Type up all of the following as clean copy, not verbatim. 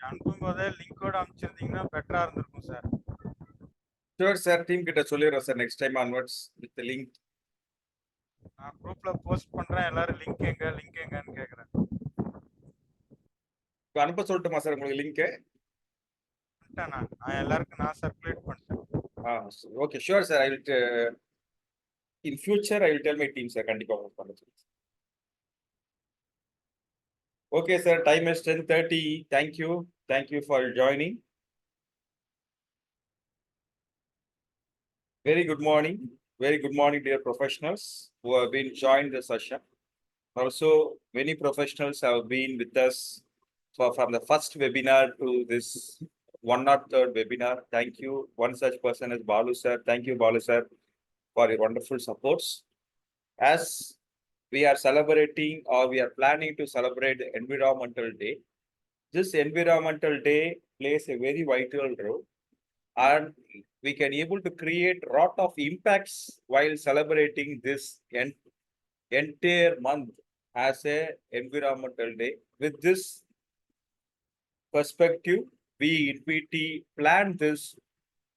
அனுப்பும்போதே லிங்கோட அனுப்பிச்சிருந்தீங்கன்னா பெட்டரா இருந்திருக்கும் sir. Sure, sir. Team கிட்ட சொல்லிடுறோம் sir next time onwards with the link. நான் குரூப்ல போஸ்ட் பண்றேன், எல்லாரும் லிங்க் எங்கன்னு கேக்குறேன். இப்போ அனுப்ப சொல்லட்டுமா சார் உங்களுக்கு லிங்க்? நான் எல்லாருக்கும் நான் சர்க்குலேட் பண்ணிட்டேன். Okay, sure, sir. I will in future I will tell my team, sir. கண்டிப்பா உங்களுக்கு பண்ண சொல்லுங்க. Okay, sir. Time is 10:30. Thank you for joining. Very good morning. Very good morning, dear professionals who have been joined the session. Also, many professionals have been with us from the first webinar to this 103rd webinar. Thank you. One such person is Balu sir. Thank you, Balu sir, for your wonderful supports. As we are celebrating or we are planning to celebrate the Environmental Day, this Environmental Day plays a very vital role, and we can able to create a lot of impacts while celebrating this entire month as a Environmental Day. With this perspective, we IINVTY planned this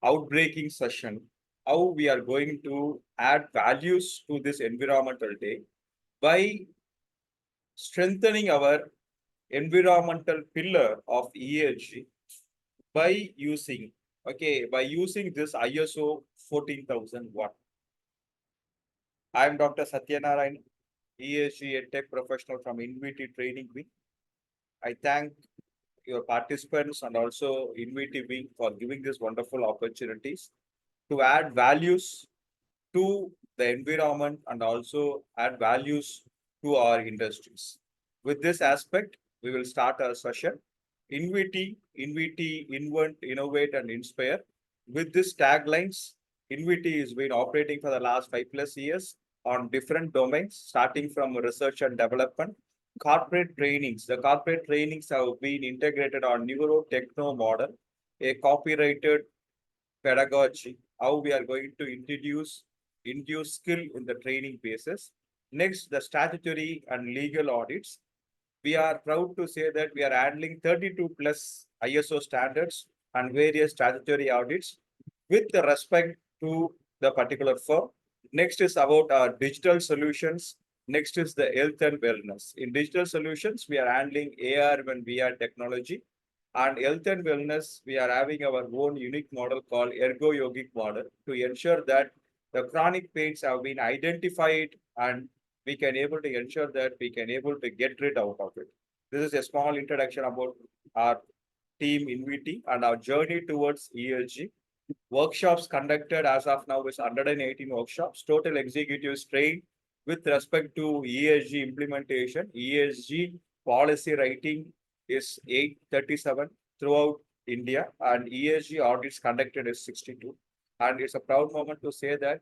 outbreaking session, how we are going to add values to this Environmental Day by strengthening our environmental pillar of ESG by using this ISO 14001. I am Dr. Satyanarayan, ESG and Tech Professional from IINVTY Training Wing. I thank your participants and also IINVTY Wing for giving these wonderful opportunities to add values to the environment and also add values to our industries. With this aspect, we will start our session. IINVTY, invent, innovate, and inspire. With these taglines, IINVTY has been operating for the last 5+ years on different domains, starting from research and development, corporate trainings. The corporate trainings have been integrated on neuro-techno model, a copyrighted pedagogy, how we are going to induce skill in the training basis. Next, the statutory and legal audits. We are proud to say that we are handling 32+ ISO standards and various statutory audits with respect to the particular firm. Next is about our digital solutions. Next is the health and wellness. In digital solutions, we are handling AR and VR technology. And health and wellness, we are having our own unique model called Ergo Yogic model to ensure that the chronic pains have been identified and we can able to ensure that we can able to get rid out of it. This is a small introduction about our team IINVTY and our journey towards ESG. Workshops conducted as of now is 118 workshops. Total executives trained with respect to ESG implementation. ESG policy writing is 837 throughout India, and ESG audits conducted is 62. And it's a proud moment to say that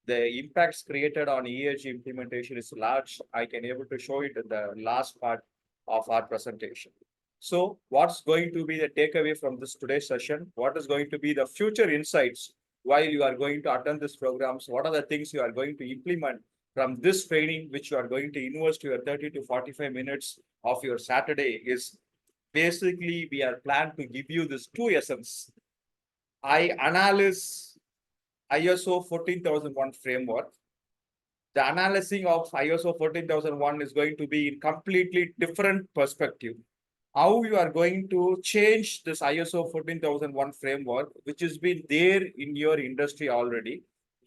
the impacts created on ESG implementation is large. I can able to show it in the last part of our presentation. So what's going to be the takeaway from this today's session? What is going to be the future insights while you are going to attend these programs? What are the things you are going to implement from this training, which you are going to invest your 30 to 45 minutes of your Saturday? Is basically we are planned to give you this two essence. I analyze ISO 14001 framework. The analyzing of ISO 14001 is going to be in completely different perspective. How you are going to change this ISO 14001 framework, which has been there in your industry already,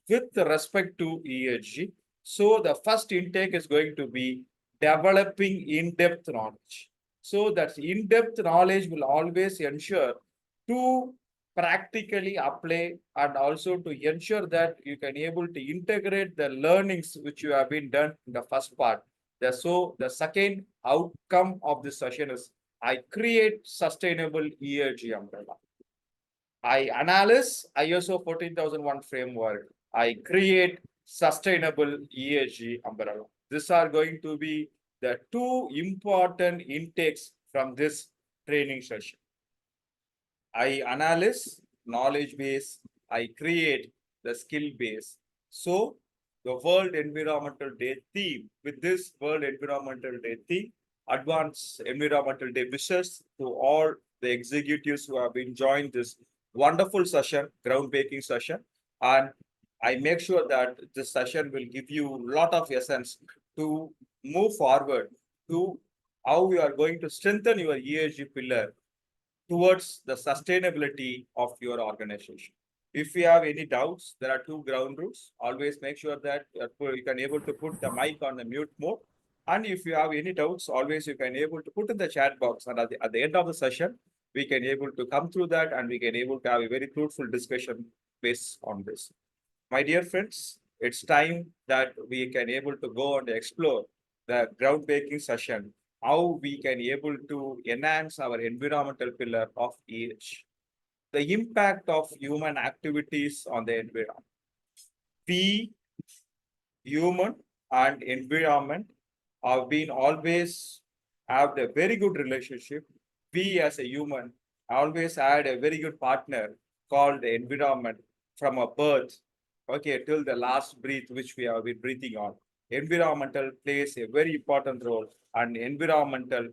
with respect to ESG. So the first intake is going to be developing in-depth knowledge. So that in-depth knowledge will always ensure to practically apply and also to ensure that you can able to integrate the learnings which you have been done in the first part. So the second outcome of this session is I create sustainable ESG umbrella. I analyze ISO 14001 framework. I create sustainable ESG umbrella. These are going to be the two important intakes from this training session. I analyze knowledge base. I create the skill base. So the World Environmental Day theme, with this World Environmental Day theme, advance Environmental Day wishes to all the executives who have been joined this wonderful session, groundbreaking session. And I make sure that this session will give you a lot of essence to move forward to how you are going to strengthen your ESG pillar towards the sustainability of your organization. If you have any doubts, there are two ground rules. Always make sure that you can able to put the mic on the mute mode. And if you have any doubts, always you can able to put in the chat box. And at the end of the session, we can able to come through that and we can able to have a very fruitful discussion based on this. My dear friends, it's time that we can able to go and explore the groundbreaking session, how we can able to enhance our environmental pillar of EH. The impact of human activities on the environment. We, human and environment, have been always have a very good relationship. We as a human always had a very good partner called the environment from a birth, okay, till the last breath which we have been breathing on. Environmental plays a very important role, and environmental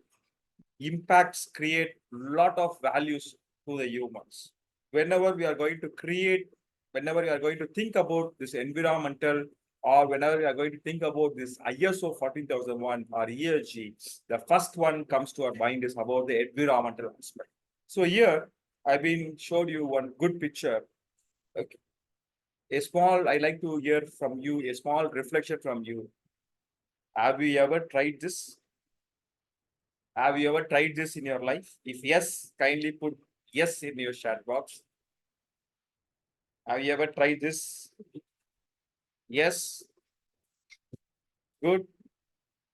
impacts create lot of values to the humans. Whenever we are going to create, whenever we are going to think about this environmental, or whenever we are going to think about this ISO 14001 or ESG, the first one comes to our mind is about the environmental aspect. So here, I've been showed you one good picture. Okay. A small, I like to hear from you, a small reflection from you. Have you ever tried this? Have you ever tried this in your life? If yes, kindly put yes in your chat box. Have you ever tried this? Yes. Good.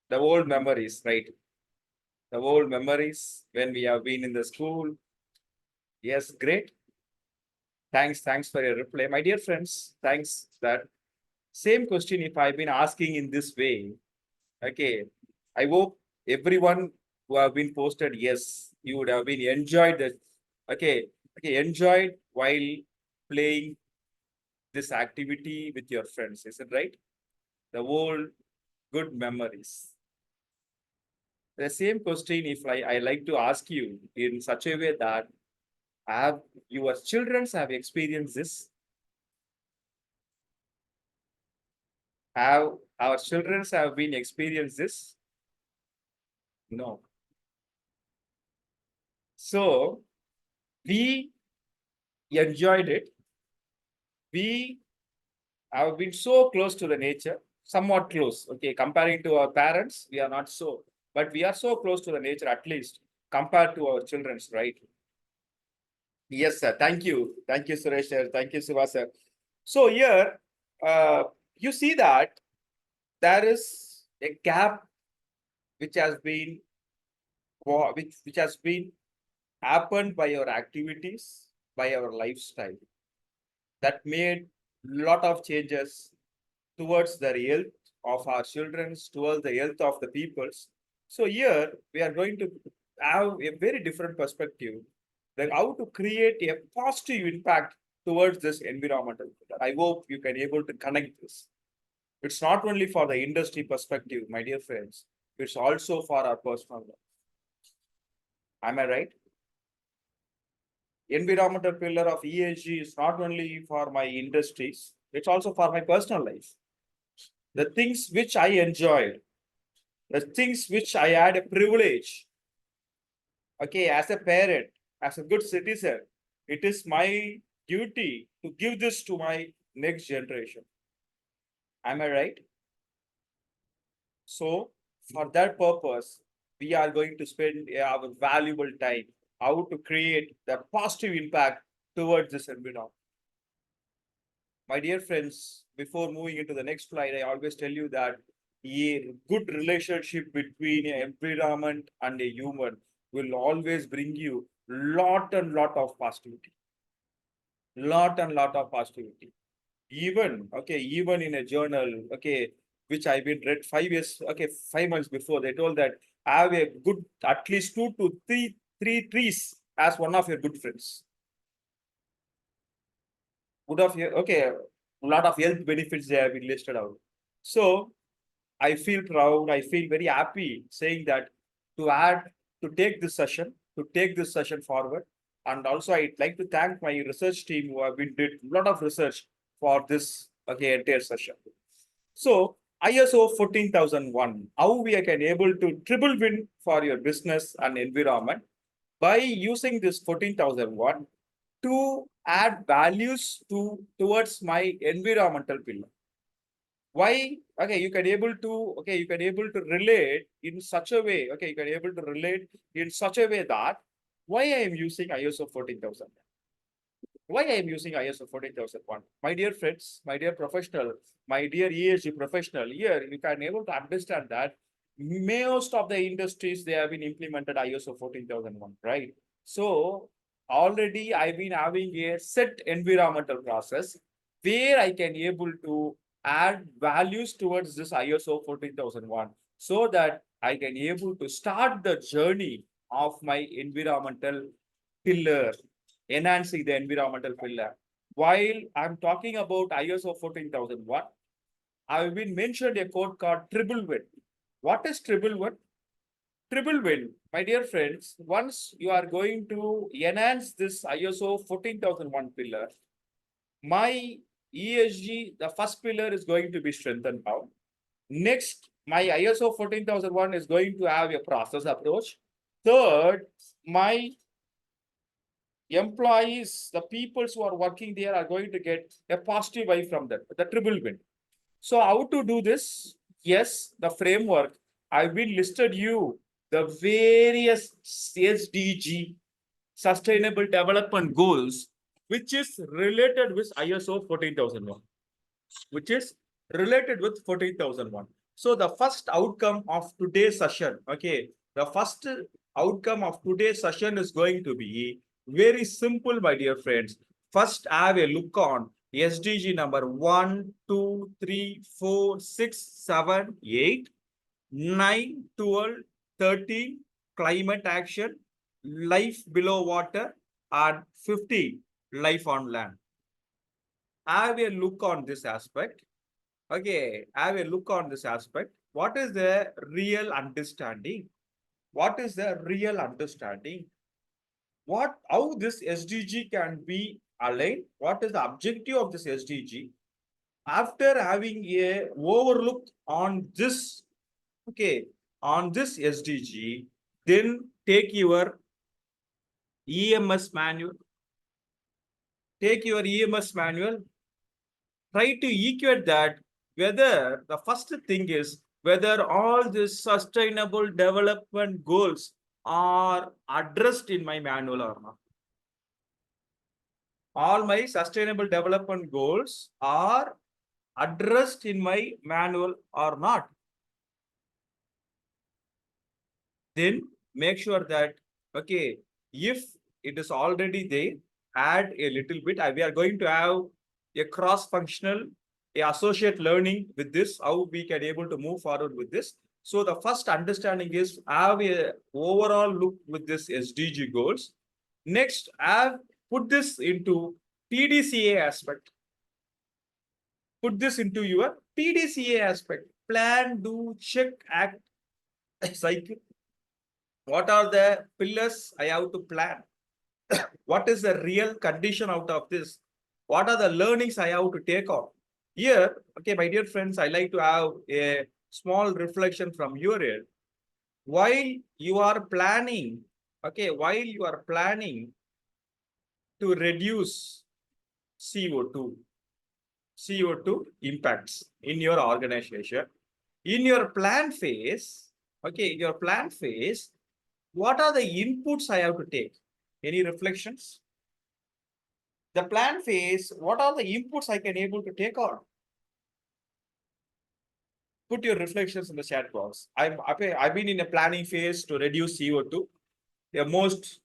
The old memories, right? The old memories when we have been in the school. Yes, great. Thanks for your reply. My dear friends, thanks that same question if I've been asking in this way. Okay. I hope everyone who have been posted, yes, you would have been enjoyed that. Okay. Okay, enjoyed while playing this activity with your friends. Is it right? The old good memories. The same question, if I like to ask you in such a way that have your children have experienced this? Have our children have been experienced this? No. So we enjoyed it. We have been so close to the nature, somewhat close. Okay, comparing to our parents, we are not so, but we are so close to the nature at least compared to our children's, right? Yes, sir. Thank you. Thank you, Suresh, sir. Thank you, Siva, sir. So here, you see that there is a gap which has been which has been happened by our activities, by our lifestyle, that made lot of changes towards the health of our children, towards the health of the peoples. So here we are going to have a very different perspective, that how to create a positive impact towards this environmental. I hope you can able to connect this. It's not only for the industry perspective, my dear friends, it's also for our personal life. Am I right? Environmental pillar of ESG is not only for my industries, it's also for my personal life. The things which I enjoyed, the things which I had a privilege, okay, as a parent, as a good citizen, it is my duty to give this to my next generation. Am I right? So, for that purpose, we are going to spend our valuable time how to create the positive impact towards this environment. My dear friends, before moving into the next slide, I always tell you that a good relationship between an environment and a human will always bring you lot and lot of positivity. Lot and lot of positivity. Even, okay, even in a journal, okay, which I've been read 5 years, okay, 5 months before, they told that have a good, at least two to three trees as one of your good friends. Good of your, okay, a lot of health benefits they have been listed out. So I feel proud, I feel very happy saying that to add, to take this session forward. And also I'd like to thank my research team who have been did a lot of research for this entire session. So ISO 14001, how we can able to triple win for your business and environment by using this 14001 to add values towards my environmental pillar. Why? Okay, you can able to relate in such a way. Okay, you can able to relate in such a way that why I am using ISO 14000. Why I am using ISO 14001? My dear friends, my dear professional, my dear ESG professional, here you can able to understand that most of the industries they have been implemented ISO 14001, right? So already I've been having a set environmental process where I can able to add values towards this ISO 14001 so that I can able to start the journey of my environmental pillar, enhancing the environmental pillar. While I'm talking about ISO 14001, I've been mentioned a code called triple win. What is triple win? Triple win, my dear friends, once you are going to enhance this ISO 14001 pillar, my ESG, the first pillar is going to be strengthened now. Next, my ISO 14001 is going to have a process approach. Third, my employees, the people who are working there are going to get a positive vibe from that, the triple win. So how to do this? Yes, the framework. I've been listed you the various SDG, Sustainable Development Goals, which is related with ISO 14001, which is related with 14001. So the first outcome of today's session, okay, the first outcome of today's session is going to be very simple, my dear friends. First, have a look on SDG number 1, 2, 3, 4, 6, 7, 8, 9, 12, 13, climate action, life below water, and 15, life on land. Have a look on this aspect. Okay, have a look on this aspect. What is the real understanding? What is the real understanding? How this SDG can be aligned? What is the objective of this SDG? After having a overlook on this, okay, on this SDG, then take your EMS manual. Take your EMS manual. Try to equate that whether the first thing is whether all these sustainable development goals are addressed in my manual or not. All my sustainable development goals are addressed in my manual or not. Then make sure that, okay, if it is already there, add a little bit. We are going to have a cross-functional, a associate learning with this, how we can able to move forward with this. So the first understanding is have a overall look with this SDG goals. Next, have put this into PDCA aspect. Put this into your PDCA aspect. Plan, do, check, act, cycle. What are the pillars I have to plan? What is the real condition out of this? What are the learnings I have to take on? Here, okay, my dear friends, I like to have a small reflection from your end. While you are planning, okay, while you are planning to reduce CO2, CO2 impacts in your organization, in your plan phase, okay, in your plan phase, what are the inputs I have to take? Any reflections? The plan phase, what are the inputs I can able to take on? Put your reflections in the chat box. I've been in a planning phase to reduce CO2. The most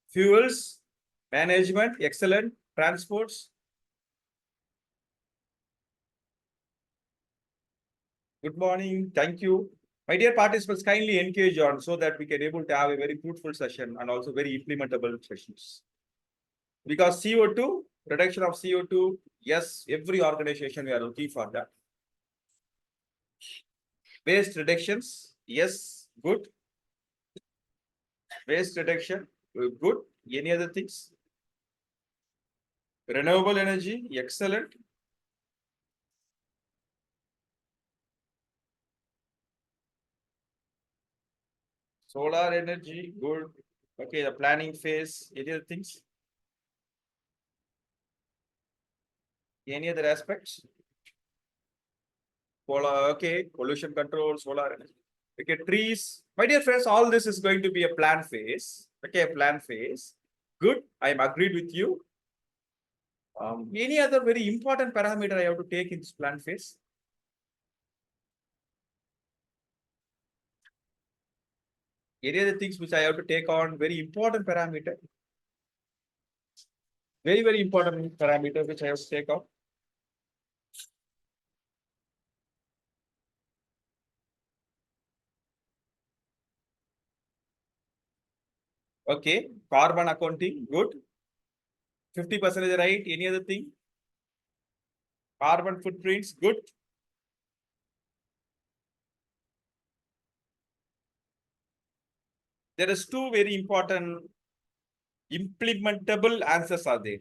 fuels, management, excellent, transports. Good morning. Thank you. My dear participants, kindly engage on so that we can able to have a very fruitful session and also very implementable sessions. Because CO2, reduction of CO2, yes, every organization we are looking for that. Waste reductions, yes, good. Waste reduction, good. Any other things? Renewable energy, excellent. Solar energy, good. Okay, the planning phase, any other things? Any other aspects? Polar, okay, pollution control, solar energy. Okay, trees. My dear friends, all this is going to be a plan phase. Okay, a plan phase. Good, I am agreed with you. Any other very important parameter I have to take in this plan phase? Any other things which I have to take on very important parameter? Very, very important parameter which I have to take on. Okay, carbon accounting, good. 50% right. Any other thing? Carbon footprints, good. There is two very important implementable answers are there.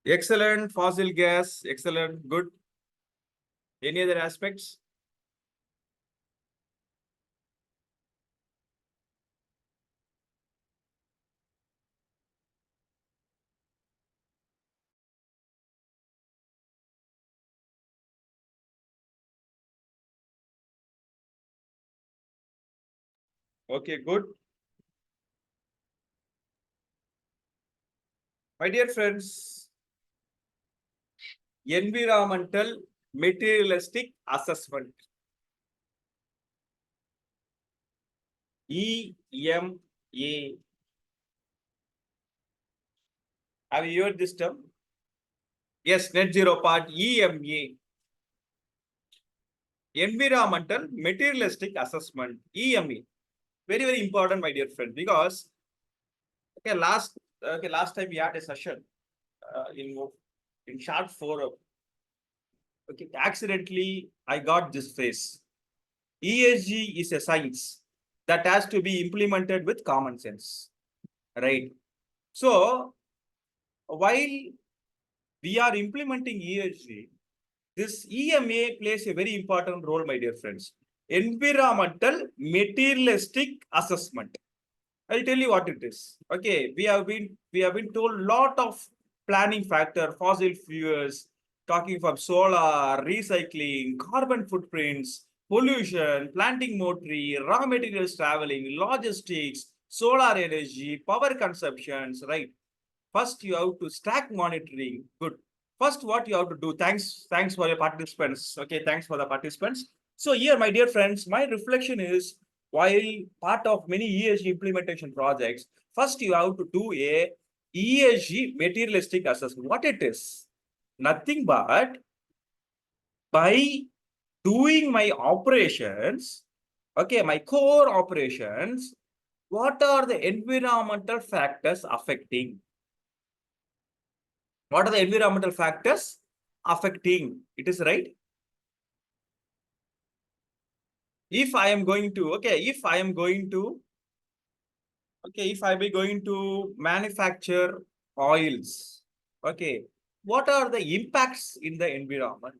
Excellent, fossil gas, excellent, good. Any other aspects? Okay, good. My dear friends, environmental materialistic assessment. EMA. Have you heard this term? Yes, net zero part, EMA. Environmental materialistic assessment, EMA. Very, very important, my dear friend, because last time we had a session in short forum. Okay, accidentally I got this phrase. ESG is a science that has to be implemented with common sense, right? So while we are implementing ESG, this EMA plays a very important role, my dear friends. Environmental materialistic assessment. I'll tell you what it is. Okay, we have been told lot of planning factor, fossil fuels, talking from solar, recycling, carbon footprints, pollution, planting more tree, raw materials traveling, logistics, solar energy, power consumptions, right? First, you have to stack monitoring. Good. First, what you have to do, thanks for your participants. Okay, thanks for the participants. So here, my dear friends, my reflection is, while part of many ESG implementation projects, first you have to do a ESG materialistic assessment. What it is? Nothing but by doing my operations, okay, my core operations, what are the environmental factors affecting? What are the environmental factors affecting? It is right. If I am going to, okay, if I am going to, okay, if I be going to manufacture oils, okay, what are the impacts in the environment?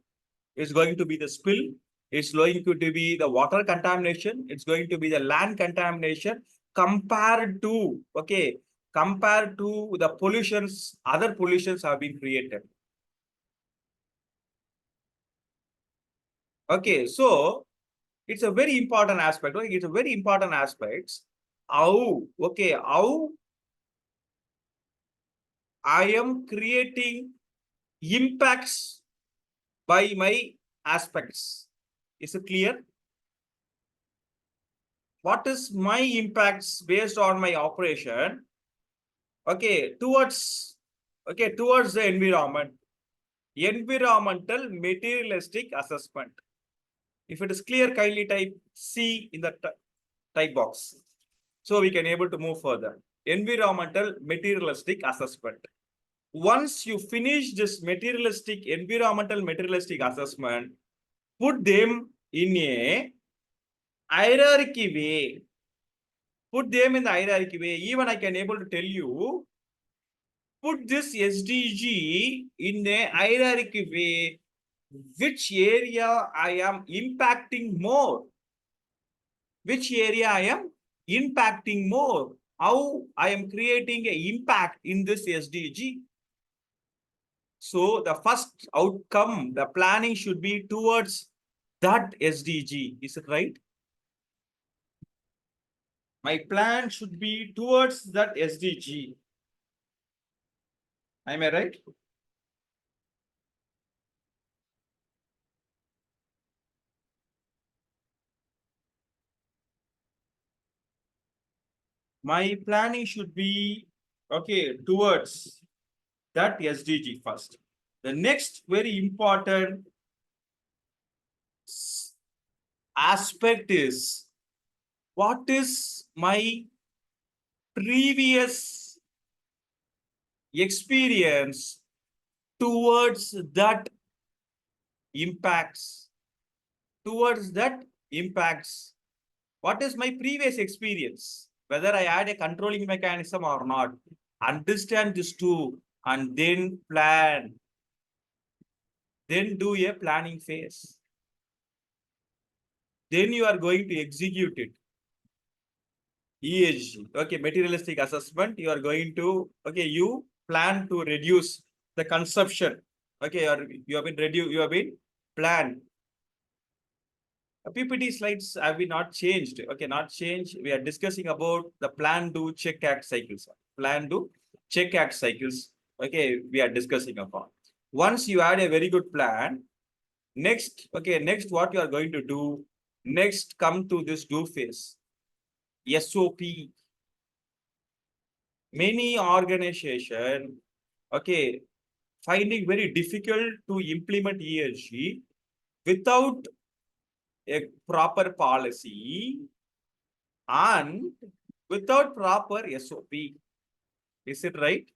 It's going to be the spill. It's going to be the water contamination. It's going to be the land contamination compared to, okay, compared to the pollutions, other pollutions have been created. Okay, so it's a very important aspect. Okay? It's a very important aspect. How I am creating impacts by my aspects. Is it clear? What is my impacts based on my operation? Okay, towards the environment. Environmental materialistic assessment. If it is clear, kindly type C in the type box, so we can able to move further. Environmental materialistic assessment. Once you finish this environmental materialistic assessment, put them in a hierarchy way. Put them in the hierarchy way. Even I can able to tell you, put this SDG in a hierarchy way, which area I am impacting more. Which area I am impacting more. How I am creating an impact in this SDG. So the first outcome, the planning should be towards that SDG. Is it right? My plan should be towards that SDG. Am I right? My planning should be okay towards that SDG first. The next very important aspect is what is my previous experience towards that impacts. Towards that impacts. What is my previous experience? Whether I had a controlling mechanism or not. Understand this too and then plan. Then do a planning phase. Then you are going to execute it. ESG, okay, materialistic assessment. You are going to, okay, you plan to reduce the consumption. Okay, or you have been planned. PPT slides have been not changed. Okay, not changed. We are discussing about the plan, do, check, act cycles. Plan, do, check, act cycles. Okay, we are discussing about. Once you had a very good plan, next, okay, next what you are going to do, next come to this do phase. SOP. Many organization, okay, finding very difficult to implement ESG without a proper policy and without proper SOP. Is it right?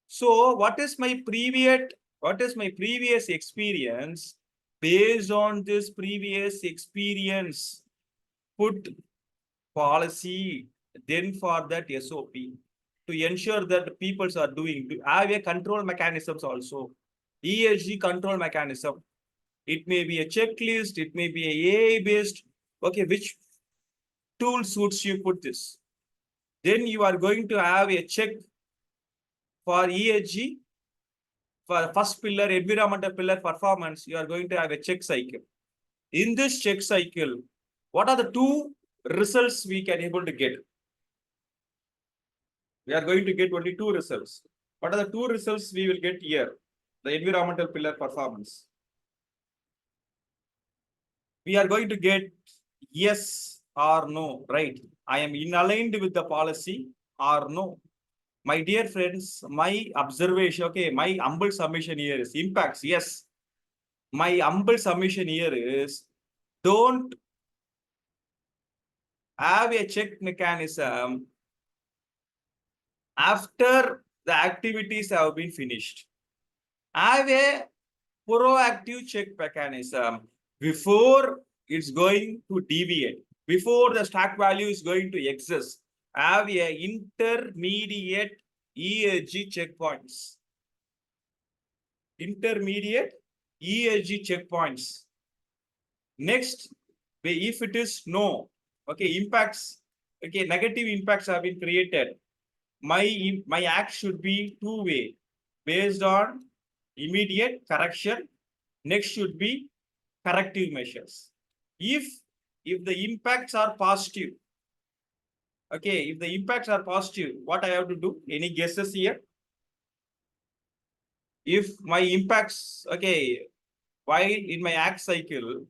So what is my previous experience? Based on this previous experience, put policy, then for that SOP to ensure that people are doing, to have a control mechanisms also. ESG control mechanism. It may be a checklist, it may be a AI based. Okay, which tool suits you, put this. Then you are going to have a check for ESG. For first pillar, environmental pillar performance, you are going to have a check cycle. In this check cycle, what are the two results we can able to get? We are going to get only two results. What are the two results we will get here? The environmental pillar performance. We are going to get yes or no, right? I am in aligned with the policy or no. My dear friends, my observation, okay, my humble submission here is impacts, yes. My humble submission here is don't have a check mechanism after the activities have been finished. Have a proactive check mechanism before it's going to deviate, before the stack value is going to exist. Have a intermediate ESG checkpoints. Intermediate ESG checkpoints. Next, if it is no, okay, impacts, okay, negative impacts have been created. My act should be two-way, based on immediate correction. Next should be corrective measures. If the impacts are positive, okay, if the impacts are positive, what I have to do? Any guesses here? If my impacts, okay, while in my act cycle,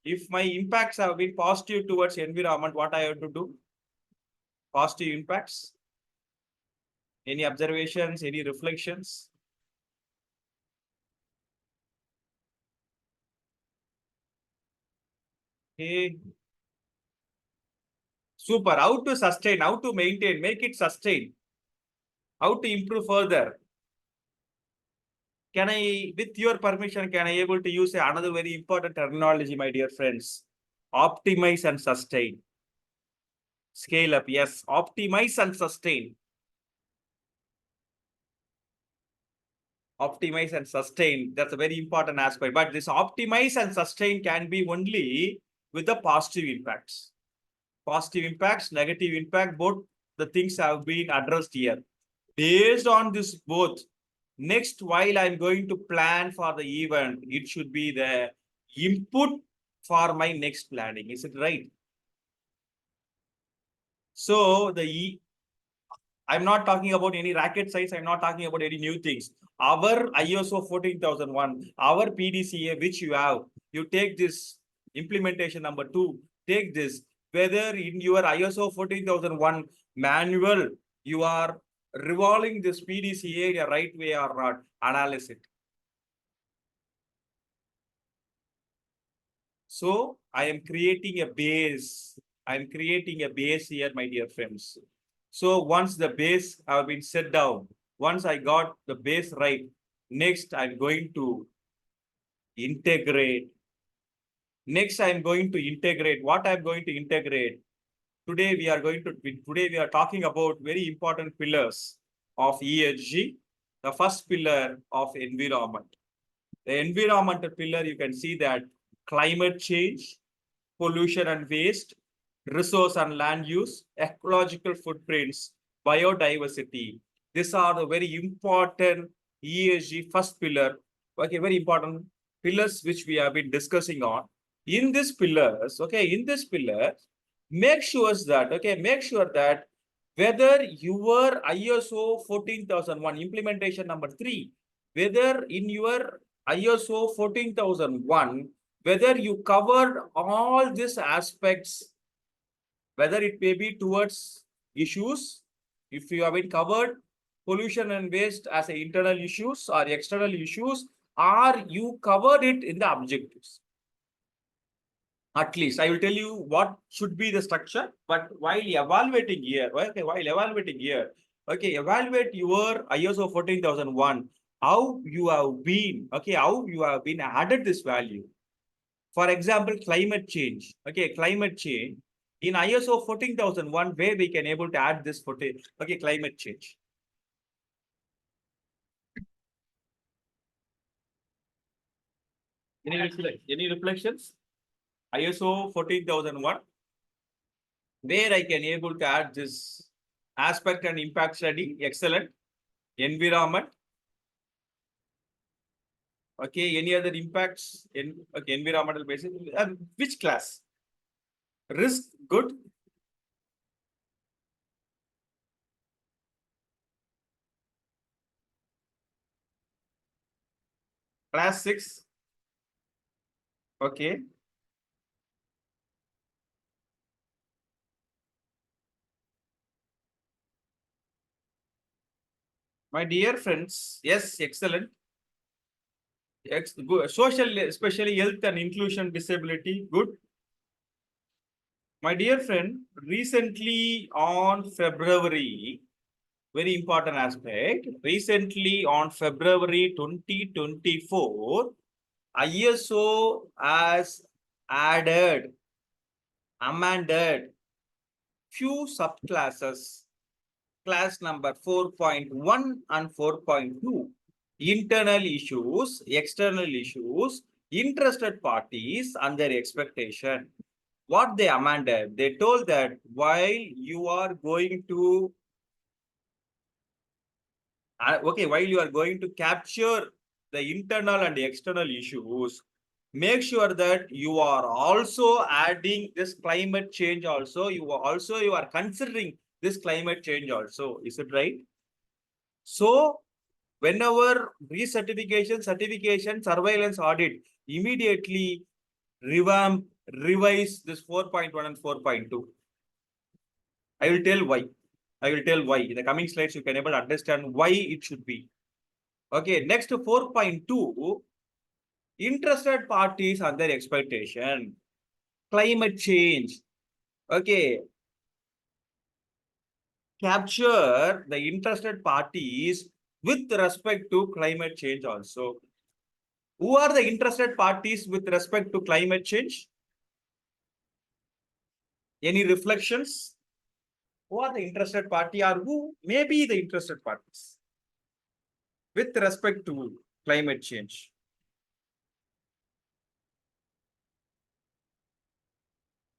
if my impacts have been positive towards environment, what I have to do? Positive impacts. Any observations, any reflections? Okay. Super. How to sustain, how to maintain, make it sustain, how to improve further. Can I, with your permission, can I able to use another very important terminology, my dear friends? Optimize and sustain. Scale up, yes. Optimize and sustain. Optimize and sustain. That's a very important aspect. But this optimize and sustain can be only with the positive impacts. Positive impacts, negative impact, both the things have been addressed here. Based on this both, next, while I'm going to plan for the event, it should be the input for my next planning. Is it right? So I'm not talking about any racket size. I'm not talking about any new things. Our ISO 14001, our PDCA, which you have, you take this implementation number 2, take this, whether in your ISO 14001 manual, you are revolving this PDCA in the right way or not, analyze it. So I am creating a base. I'm creating a base here, my dear friends. So once the base have been set down, once I got the base right, next I'm going to integrate. Next, I'm going to integrate. What I'm going to integrate? Today we are talking about very important pillars of ESG. The first pillar of environment. The environmental pillar, you can see that climate change, pollution and waste, resource and land use, ecological footprints, biodiversity. These are the very important ESG first pillar. Okay, very important pillars which we have been discussing on. In this pillars, okay, in this pillar, make sure that whether your ISO 14001 implementation number 3, whether in your ISO 14001, whether you covered all these aspects, whether it may be towards issues, if you have been covered pollution and waste as internal issues or external issues, or you covered it in the objectives. At least I will tell you what should be the structure, but while evaluating here, evaluate your ISO 14001, how you have been, how you have been added this value. For example, climate change. Climate change. In ISO 14001, where we can able to add this climate change. Any reflections? ISO 14001, where I can able to add this aspect and impact study. Excellent. Environment. Okay, any other impacts in environmental basis? Which class? Risk, good. Class 6. Okay. My dear friends, yes, excellent. Good. Social, especially health and inclusion, disability, good. My dear friend, recently on February, very important aspect, recently on February 2024, ISO has amended few subclasses, class number 4.1 and 4.2, internal issues, external issues, interested parties and their expectation. What they amended, they told that while you are going to while you are going to capture the internal and the external issues, make sure that you are also adding this climate change also. You are considering this climate change also. Is it right? So whenever recertification, certification, surveillance audit, immediately revise this 4.1 and 4.2. I will tell why. In the coming slides, you can able to understand why it should be. Okay, next to 4.2, interested parties and their expectation. Climate change. Okay. Capture the interested parties with respect to climate change also. Who are the interested parties with respect to climate change? Any reflections? Who are the interested party or who may be the interested parties with respect to climate change?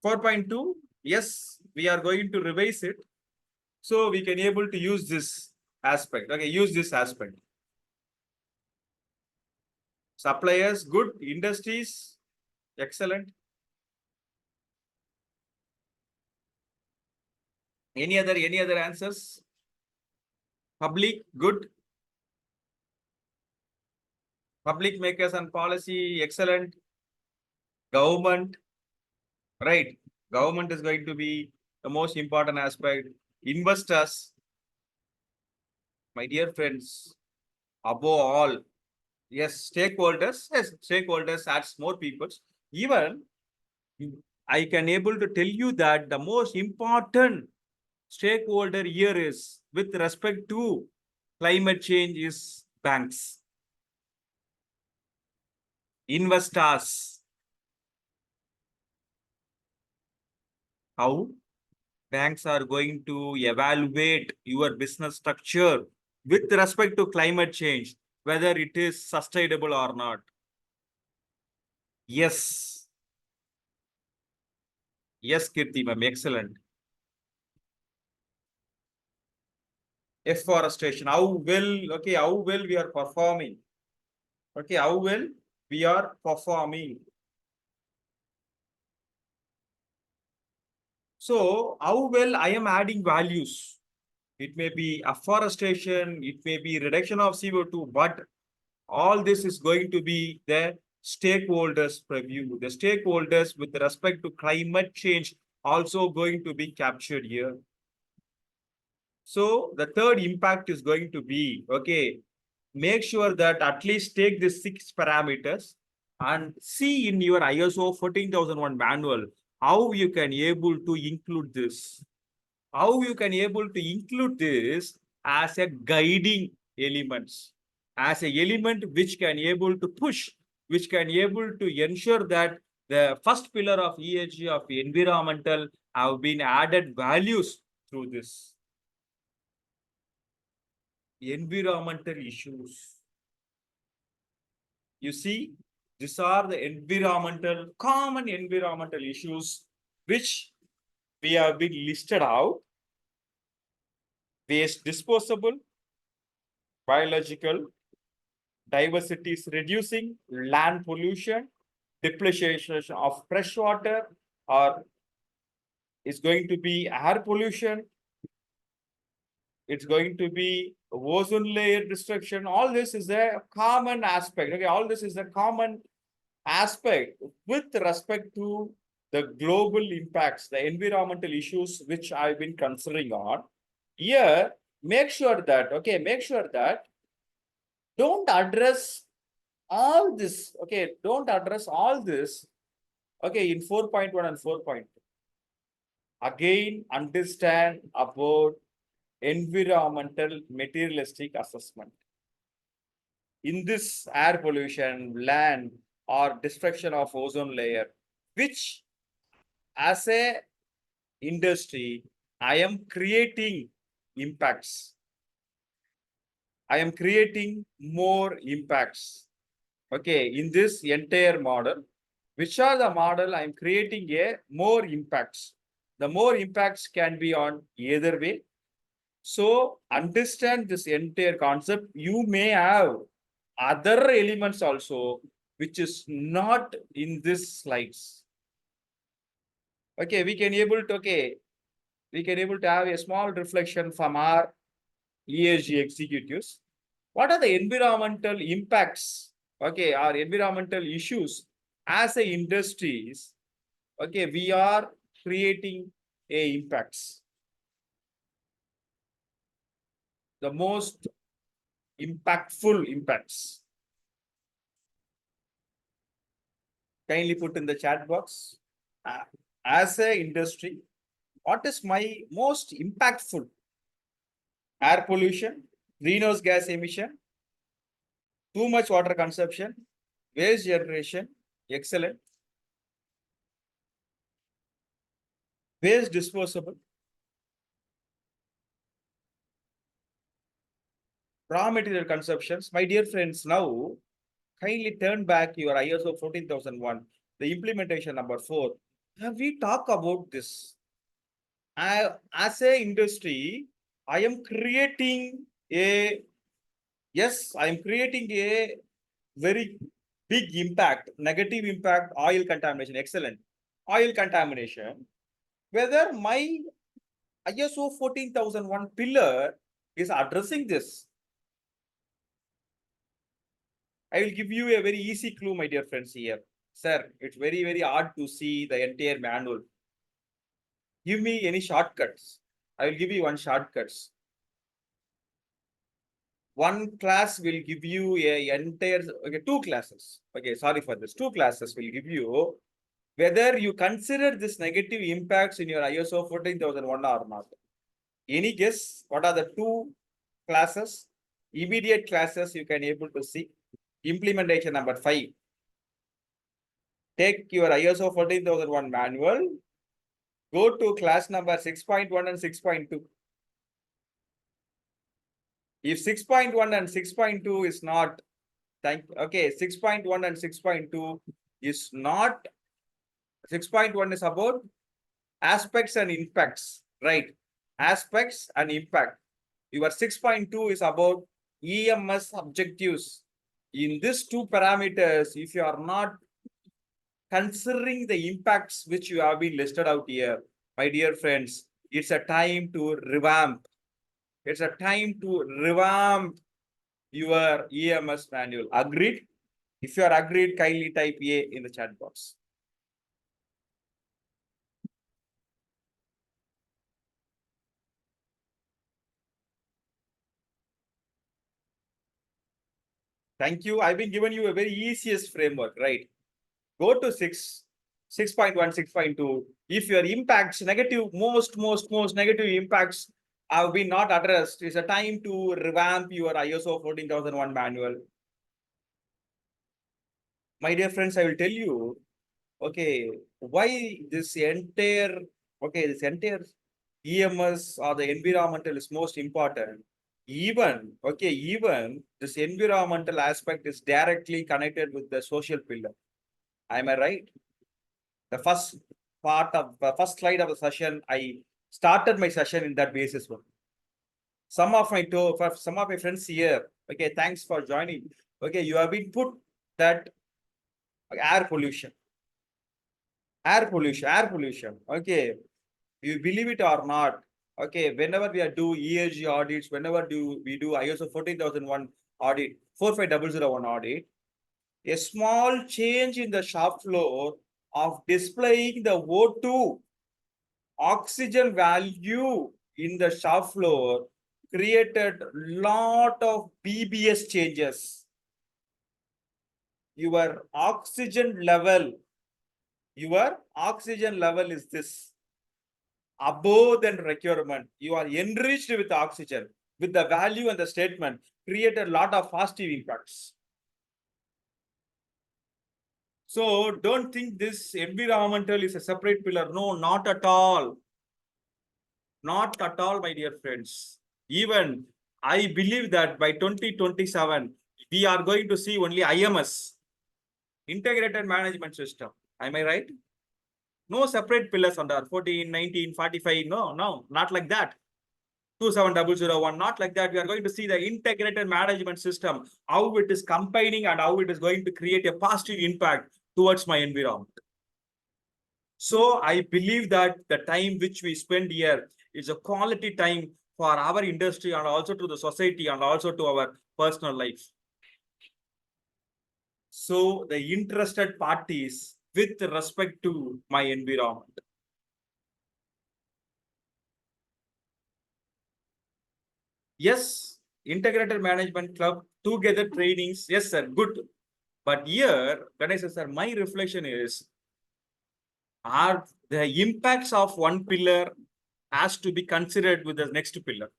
Four point two. Yes, we are going to revise it. So we can able to use this aspect. Okay, use this aspect. Suppliers, good. Industries, excellent. Any other answers? Public, good. Public makers and policy, excellent. Government, right? Government is going to be the most important aspect. Investors, my dear friends, above all, yes, stakeholders adds more people. Even I can able to tell you that the most important stakeholder here is with respect to climate change is banks, investors. How banks are going to evaluate your business structure with respect to climate change, whether it is sustainable or not? Yes, yes, Kirti ma'am, excellent. Afforestation, how well, okay, how well we are performing. Okay, how well we are performing. So, how well I am adding values. It may be afforestation, it may be reduction of CO2, but all this is going to be the stakeholders' preview. The stakeholders with respect to climate change also going to be captured here. So the third impact is going to be, okay, make sure that at least take the 6 parameters and see in your ISO 14001 manual how you can able to include this. How you can able to include this as a guiding elements, as a element which can able to push, which can able to ensure that the first pillar of ESG of environmental have been added values through this. Environmental issues. You see, these are the common environmental issues which we have been listed out. Waste disposable, biological diversity is reducing, land pollution, depletion of fresh water, or is going to be air pollution, it's going to be ozone layer destruction. All this is a common aspect. Okay, all this is a common aspect with respect to the global impacts, the environmental issues which I've been considering on. Here, make sure that don't address all this. Okay, don't address all this. Okay, in 4.1 and 4.2. Again, understand about environmental materialistic assessment. In this air pollution, land, or destruction of ozone layer, which as a industry, I am creating impacts. I am creating more impacts. Okay, in this entire model, which are the model I am creating a more impacts. The more impacts can be on either way. So understand this entire concept. You may have other elements also, which is not in this slides. Okay, we can able to have a small reflection from our ESG executives. What are the environmental impacts? Okay, our environmental issues as a industries. Okay, we are creating a impacts. The most impactful impacts. Kindly put in the chat box. As a industry, what is my most impactful? Air pollution, greenhouse gas emission, too much water consumption, waste generation, excellent. Waste disposable, raw material consumptions. My dear friends, now kindly turn back your ISO 14001, the implementation number 4. Have we talked about this? As a industry, I am creating a I am creating a very big impact, negative impact, oil contamination. Excellent. Oil contamination. Whether my ISO 14001 pillar is addressing this. I will give you a very easy clue, my dear friends, here. Sir, it's very, very hard to see the entire manual. Give me any shortcuts. I will give you one shortcuts. One class will give you a entire, okay, two classes. Okay, sorry for this. Two classes will give you whether you consider this negative impacts in your ISO 14001 or not. Any guess? What are the two classes? Immediate classes you can able to see. Implementation number 5. Take your ISO 14001 manual. Go to class number 6.1 and 6.2. If 6.1 and 6.2 is not, okay, 6.1 and 6.2 is not, 6.1 is about aspects and impacts, right? Aspects and impact. Your 6.2 is about EMS objectives. In these two parameters, if you are not considering the impacts which you have been listed out here, my dear friends, it's a time to revamp. It's a time to revamp your EMS manual. Agreed? If you are agreed, kindly type A in the chat box. Thank you. I've been given you a very easiest framework, right? Go to 6.1, 6.2. If your impacts, negative, most negative impacts have been not addressed, it's a time to revamp your ISO 14001 manual. My dear friends, I will tell you, okay, why this entire EMS or the environmental is most important. Even this environmental aspect is directly connected with the social pillar. Am I right? The first first slide of the session, I started my session in that basis one. Some of my friends here, okay, thanks for joining. Okay, you have been put that air pollution. Okay, you believe it or not, okay, whenever we do ESG audits, whenever we do ISO 14001 audit, 45001 audit, a small change in the shop floor of displaying the O2 oxygen value in the shop floor created lot of BBS changes. Your oxygen level is this above than requirement. You are enriched with oxygen, with the value and the statement, create a lot of positive impacts. So don't think this environmental is a separate pillar. No, not at all. Not at all, my dear friends. Even I believe that by 2027, we are going to see only IMS, Integrated Management System. Am I right? No separate pillars under 14, 19, 45. No, not like that. 27001, not like that. We are going to see the integrated management system, how it is combining and how it is going to create a positive impact towards my environment. So I believe that the time which we spend here is a quality time for our industry and also to the society and also to our personal life. So the interested parties with respect to my environment. Yes, integrated management club, together trainings. Yes, sir, good. But here, Ganesh sir, my reflection is, are the impacts of one pillar has to be considered with the next pillar.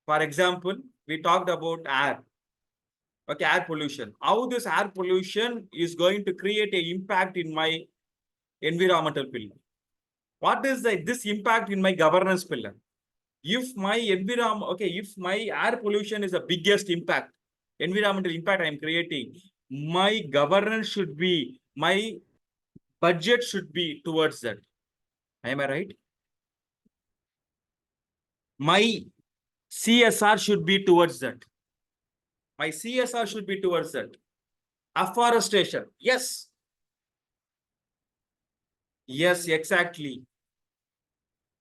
For example, we talked about air. Okay, air pollution. How this air pollution is going to create an impact in my environmental pillar? What is this impact in my governance pillar? If my environment, okay, if my air pollution is the biggest impact, environmental impact I am creating, my governance should be, my budget should be towards that. Am I right? My CSR should be towards that. My CSR should be towards that. Afforestation. Yes. Yes, exactly.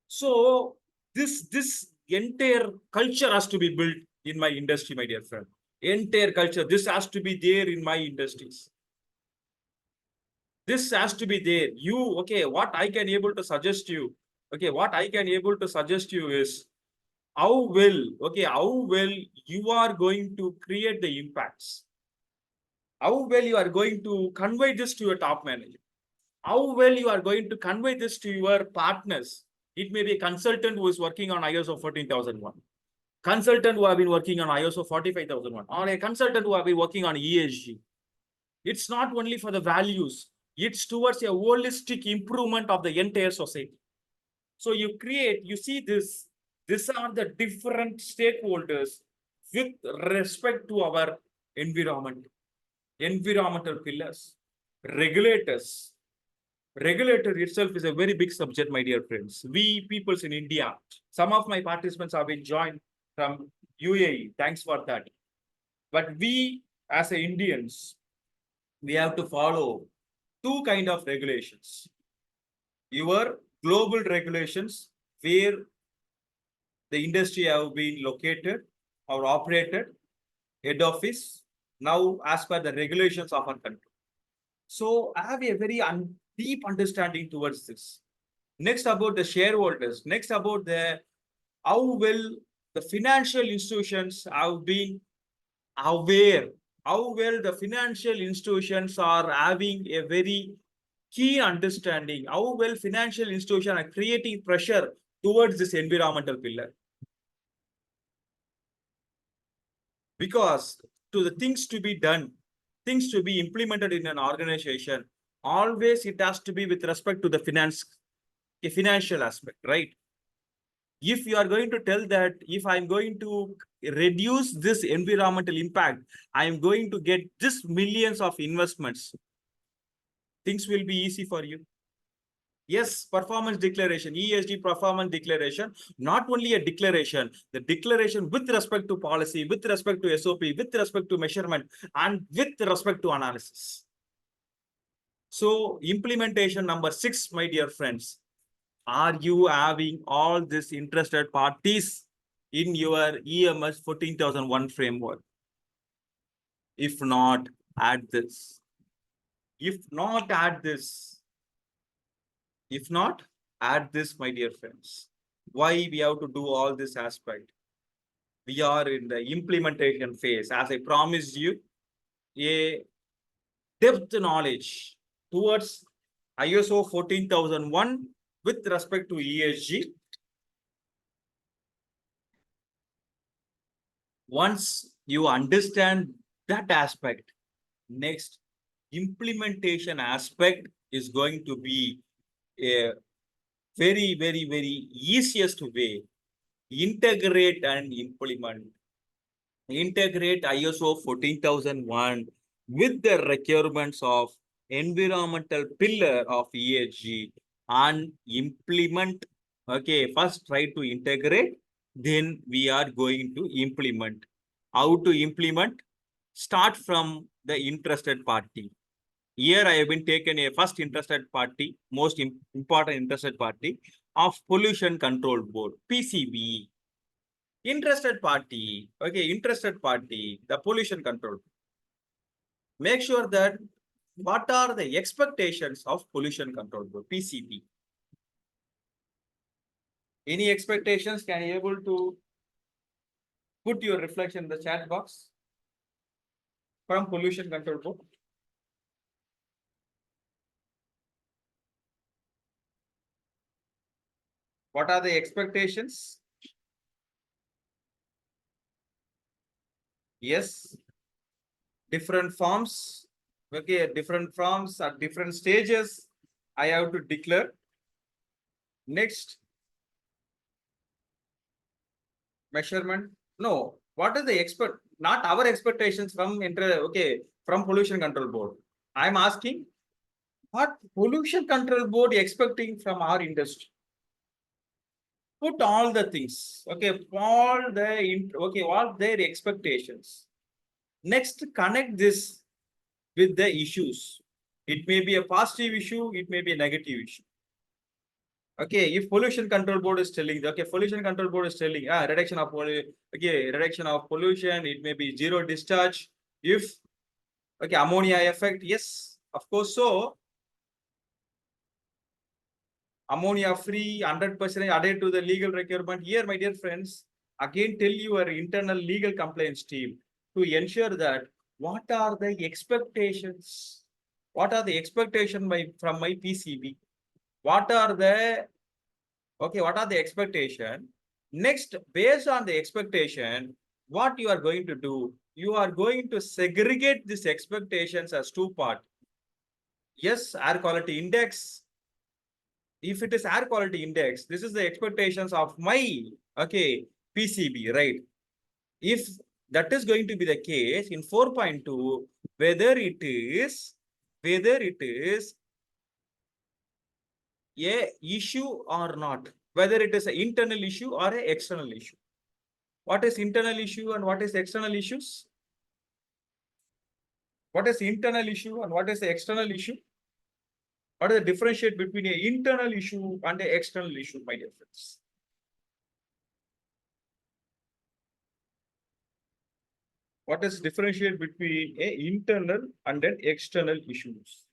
So this entire culture has to be built in my industry, my dear friend. Entire culture. This has to be there in my industries. This has to be there. You, okay, what I can able to suggest you, okay, what I can able to suggest you is how well, okay, how well you are going to create the impacts. How well you are going to convey this to your top manager. How well you are going to convey this to your partners. It may be a consultant who is working on ISO 14001, consultant who have been working on ISO 45001, or a consultant who have been working on ESG. It's not only for the values, it's towards a holistic improvement of the entire society. So you create, you see this, these are the different stakeholders with respect to our environment, environmental pillars, regulators. Regulator itself is a very big subject, my dear friends. We peoples in India, some of my participants have been joined from UAE. Thanks for that. But we as a Indians, we have to follow two kind of regulations. Your global regulations, where the industry have been located or operated, head office, now as per the regulations of our country. So I have a very deep understanding towards this. Next about the shareholders, next about the how well the financial institutions have been aware, how well the financial institutions are having a very key understanding, how well financial institutions are creating pressure towards this environmental pillar. Because to the things to be done, things to be implemented in an organization, always it has to be with respect to the finance, a financial aspect, right? If you are going to tell that if I'm going to reduce this environmental impact, I'm going to get this millions of investments, things will be easy for you. Yes, performance declaration, ESG performance declaration, not only a declaration, the declaration with respect to policy, with respect to SOP, with respect to measurement, and with respect to analysis. So implementation number 6, my dear friends, are you having all these interested parties in your EMS 14001 framework? If not, add this. If not, add this. If not, add this, my dear friends. Why we have to do all this aspect? We are in the implementation phase. As I promised you, a depth knowledge towards ISO 14001 with respect to ESG. Once you understand that aspect, next implementation aspect is going to be a very, very, very easiest way. Integrate and implement. Integrate ISO 14001 with the requirements of environmental pillar of ESG and implement. Okay, first try to integrate, then we are going to implement. How to implement? Start from the interested party. Here I have been taken a first interested party, most important interested party of Pollution Control Board, PCB. Interested party, okay, interested party, the pollution control. Make sure that what are the expectations of pollution control board, PCB. Any expectations? Can you able to put your reflection in the chat box from pollution control board? What are the expectations? Yes, different forms. Okay, different forms at different stages. I have to declare. Next, measurement. No, what is the expert? Not our expectations from from pollution control board. I'm asking what pollution control board expecting from our industry. Put all the things. Okay, all their expectations. Next, connect this with the issues. It may be a positive issue, it may be a negative issue. Okay, if pollution control board is telling, pollution control board is telling, reduction of reduction of pollution, it may be zero discharge. If ammonia effect, yes, of course. So ammonia free, 100% added to the legal requirement. Here, my dear friends, again tell your internal legal compliance team to ensure that what are the expectations? What are the expectations from my PCB? What are the expectation? Next, based on the expectation, what you are going to do? You are going to segregate these expectations as two parts. Yes, air quality index. If it is air quality index, this is the expectations of my PCB, right? If that is going to be the case in 4.2, whether it is a issue or not, whether it is an internal issue or an external issue. What is internal issue and what is external issues? What is internal issue and what is the external issue? What is the differentiate between an internal issue and an external issue, my dear friends? What is differentiate between an internal and an external issues?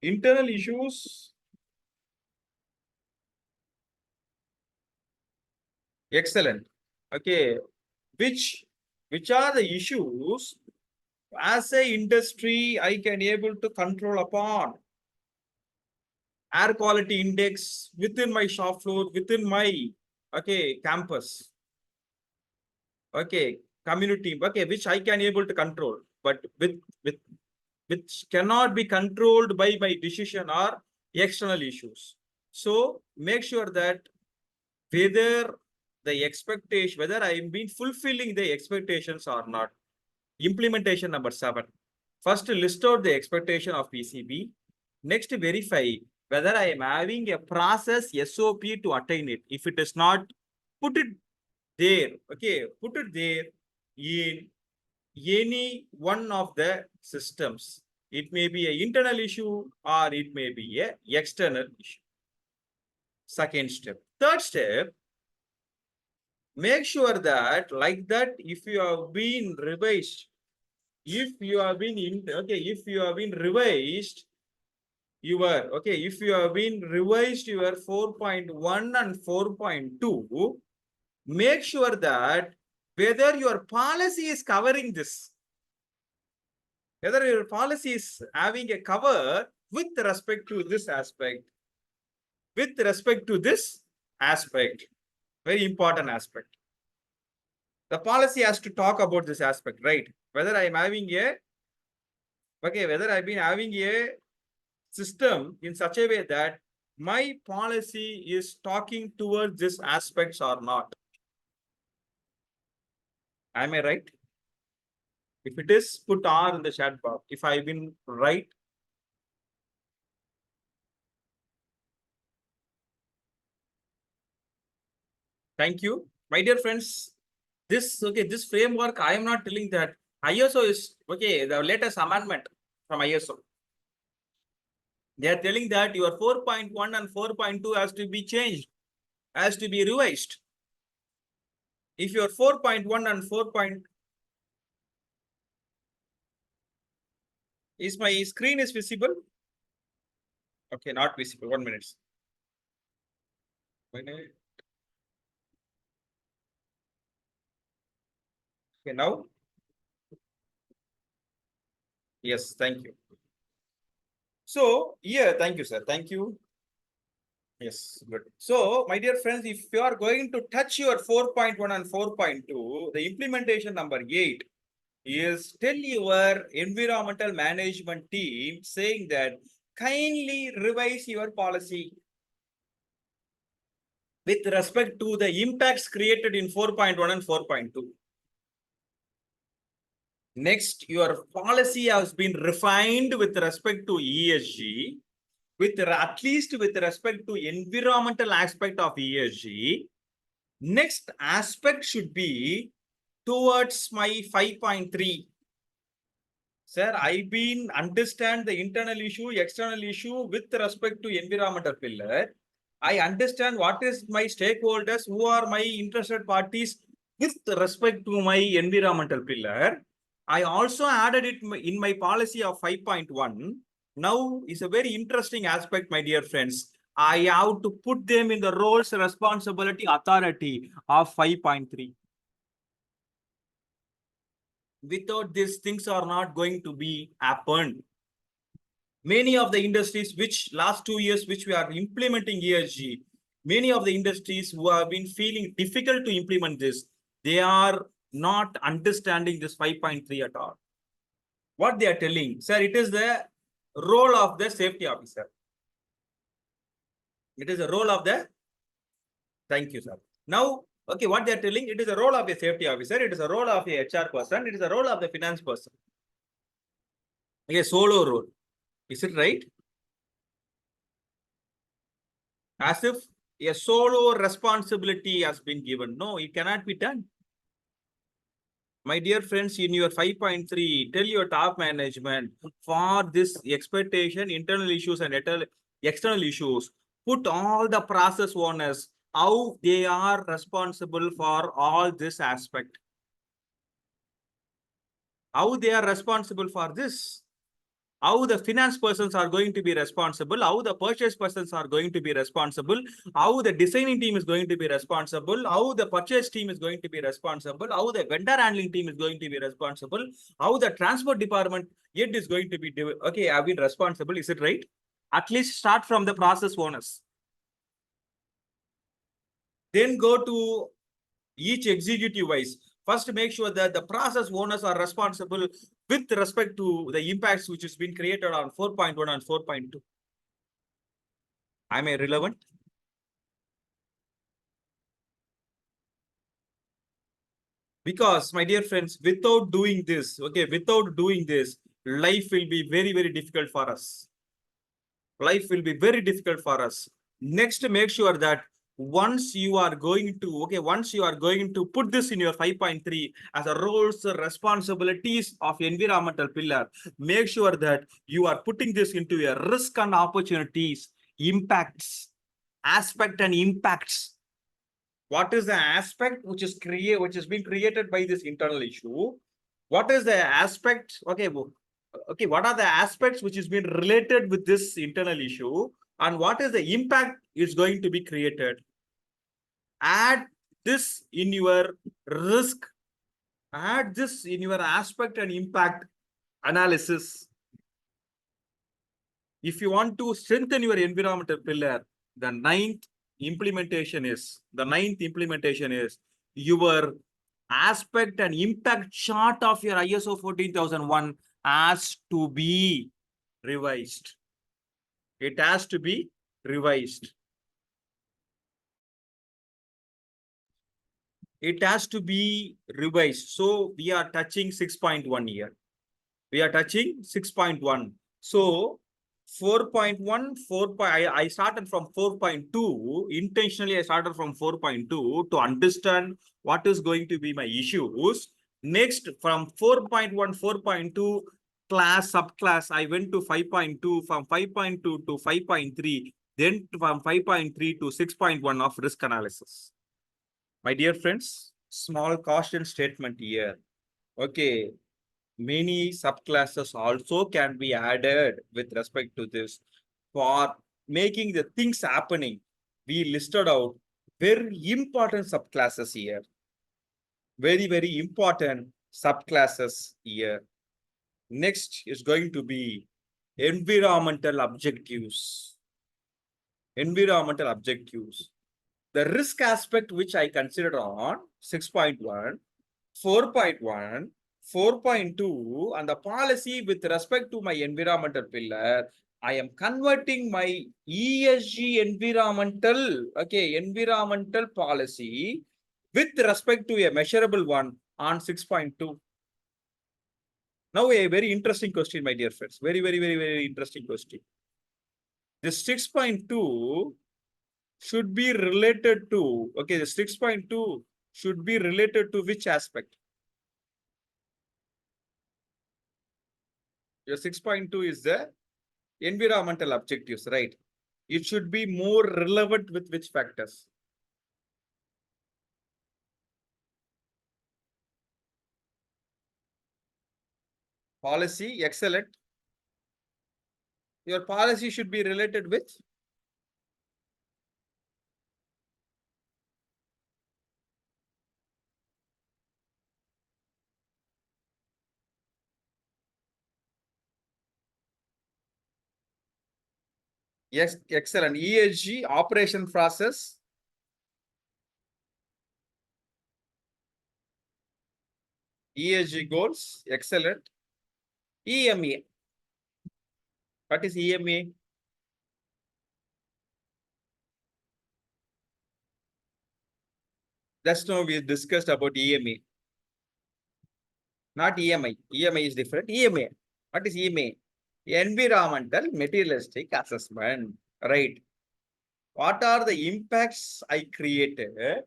Internal issues, excellent. Okay, which are the issues as a industry I can able to control upon? Air quality index within my shop floor, within my campus, community, which I can able to control, but which cannot be controlled by my decision or external issues. So make sure that whether the expectation, whether I am being fulfilling the expectations or not. Implementation number 7. First, list out the expectation of PCB. Next, verify whether I am having a process SOP to attain it. If it is not, put it there. Put it there in any one of the systems. It may be an internal issue or it may be an external issue. Second step. Third step, make sure that like that if you have been revised, if you have been revised your 4.1 and 4.2, make sure that whether your policy is covering this, whether your policy is having a cover with respect to this aspect, very important aspect. The policy has to talk about this aspect, right? Whether I'm having a whether I've been having a system in such a way that my policy is talking towards these aspects or not. Am I right? If it is, put R in the chat box. If I've been right. Thank you. My dear friends, this framework, I am not telling that ISO is the latest amendment from ISO. They are telling that your 4.1 and 4.2 has to be changed, has to be revised. If your 4.1 and 4. Is my screen is visible? Okay, not visible. 1 minute. Okay, now? Yes, thank you. So, yeah, thank you, sir. Thank you. Yes, good. So, my dear friends, if you are going to touch your 4.1 and 4.2, the implementation number 8 is tell your environmental management team saying that kindly revise your policy. with respect to the impacts created in 4.1 and 4.2. Next, your policy has been refined with respect to ESG, at least with respect to environmental aspect of ESG. Next aspect should be towards my 5.3. Sir, I've been understand the internal issue, external issue with respect to environmental pillar. I understand what is my stakeholders, who are my interested parties with respect to my environmental pillar. I also added it in my policy of 5.1. Now is a very interesting aspect, my dear friends. I have to put them in the roles, responsibility, authority of 5.3. Without these things are not going to be happened. Many of the industries which last 2 years which we are implementing ESG, many of the industries who have been feeling difficult to implement this, they are not understanding this 5.3 at all. What they are telling, sir, it is the role of the safety officer. It is the role of the, thank you, sir. Now, okay, what they are telling, it is a role of a safety officer, it is a role of a HR person, it is a role of the finance person. A solo role. Is it right? As if a solo responsibility has been given. No, it cannot be done. My dear friends, in your 5.3, tell your top management for this expectation, internal issues and external issues, put all the process owners, how they are responsible for all this aspect. How they are responsible for this. How the finance persons are going to be responsible, how the purchase persons are going to be responsible, how the designing team is going to be responsible, how the purchase team is going to be responsible, how the vendor handling team is going to be responsible, how the transport department yet is going to be, okay, have been responsible, is it right? At least start from the process owners. Then go to each executive wise. First, make sure that the process owners are responsible with respect to the impacts which has been created on 4.1 and 4.2. Am I relevant? Because, my dear friends, without doing this, life will be very, very difficult for us. Life will be very difficult for us. Next, make sure that once you are going to put this in your 5.3 as a roles, responsibilities of environmental pillar, make sure that you are putting this into your risk and opportunities, impacts, aspect and impacts. What is the aspect which has been created by this internal issue? What is the aspect? Okay, what are the aspects which has been related with this internal issue, and what is the impact is going to be created? Add this in your risk, add this in your aspect and impact analysis. If you want to strengthen your environmental pillar, the ninth implementation is your aspect and impact chart of your ISO 14001 has to be revised. It has to be revised. It has to be revised. So we are touching 6.1 here. We are touching 6.1. So 4.1, I started from 4.2. Intentionally, I started from 4.2 to understand what is going to be my issues. Next, from 4.1, 4.2, class, subclass, I went to 5.2, from 5.2 to 5.3, then from 5.3 to 6.1 of risk analysis. My dear friends, small caution statement here. Okay, many subclasses also can be added with respect to this. For making the things happening, we listed out very important subclasses here. Very, very important subclasses here. Next is going to be environmental objectives. Environmental objectives. The risk aspect which I considered on 6.1, 4.1, 4.2, and the policy with respect to my environmental pillar, I am converting my ESG environmental policy with respect to a measurable one on 6.2. Now a very interesting question, my dear friends. Very interesting question. This 6.2 should be related to, the 6.2 should be related to which aspect? Your 6.2 is the environmental objectives, right? It should be more relevant with which factors? Policy, excellent. Your policy should be related with yes, excellent. ESG operation process. ESG goals, excellent. EMA. What is EMA? That's now we discussed about EMA. Not EMI. EMI is different. EMA. What is EMA? Environmental materialistic assessment. Right. What are the impacts I created?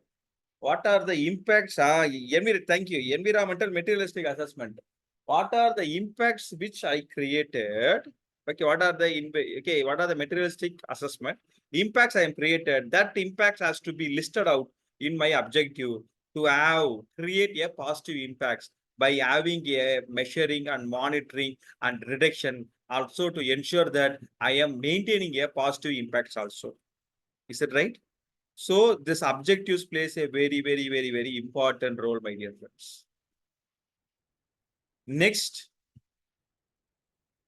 What are the impacts? Thank you. Environmental materialistic assessment. What are the impacts which I created? Okay, what are the materialistic assessment? Impacts I am created. That impacts has to be listed out in my objective to create a positive impacts by having a measuring and monitoring and reduction, also to ensure that I am maintaining a positive impacts also. Is it right? So this objectives plays a very important role, my dear friends. Next,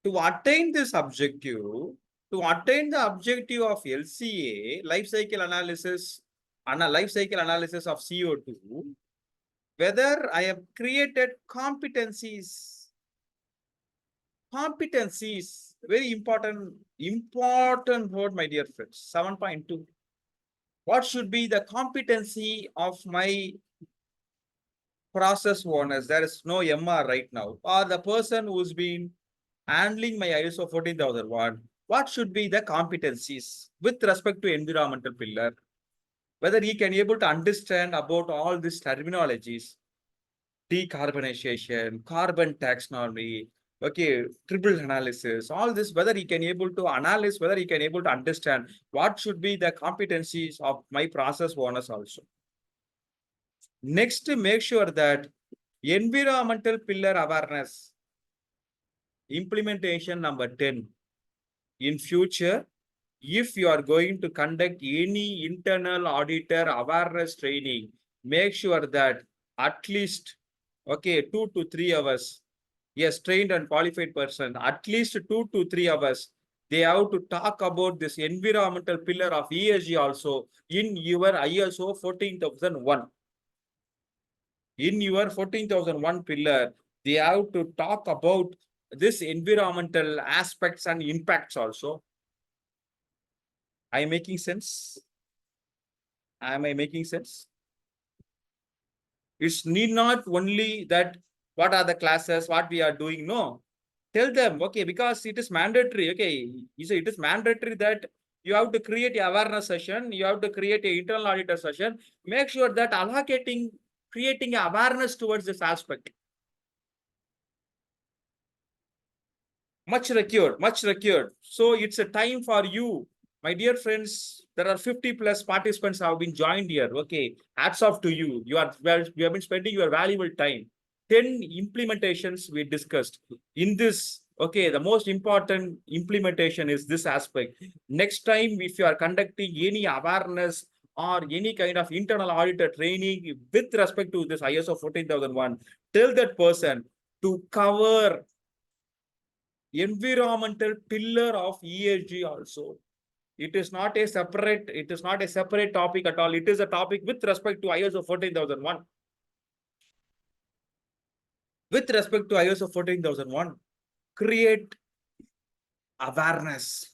to attain this objective, to attain the objective of LCA, life cycle analysis of CO2, whether I have created competencies, very important word, my dear friends. 7.2. What should be the competency of my process owners? There is no MR right now, or the person who's been handling my ISO 14001. What should be the competencies with respect to environmental pillar? Whether he can able to understand about all these terminologies, decarbonization, carbon taxonomy, triple analysis, all this, whether he can able to analyze, whether he can able to understand what should be the competencies of my process owners also. Next, make sure that environmental pillar awareness, implementation number 10. In future, if you are going to conduct any internal auditor awareness training, make sure that at least 2 to 3 hours, yes, trained and qualified person, at least 2 to 3 hours, they have to talk about this environmental pillar of ESG also in your ISO 14001. In your 14001 pillar, they have to talk about this environmental aspects and impacts also. Am I making sense? Am I making sense? It's need not only that what are the classes, what we are doing. No, tell them, because it is mandatory. You say it is mandatory that you have to create an awareness session, you have to create an internal auditor session. Make sure that creating awareness towards this aspect. Much required. So it's a time for you, my dear friends. There are 50 plus participants have been joined here. Hats off to you. You have been spending your valuable time. 10 implementations we discussed in this. The most important implementation is this aspect. Next time, if you are conducting any awareness or any kind of internal auditor training with respect to this ISO 14001, tell that person to cover environmental pillar of ESG also. It is not a separate topic at all. It is a topic with respect to ISO 14001. With respect to ISO 14001, create awareness,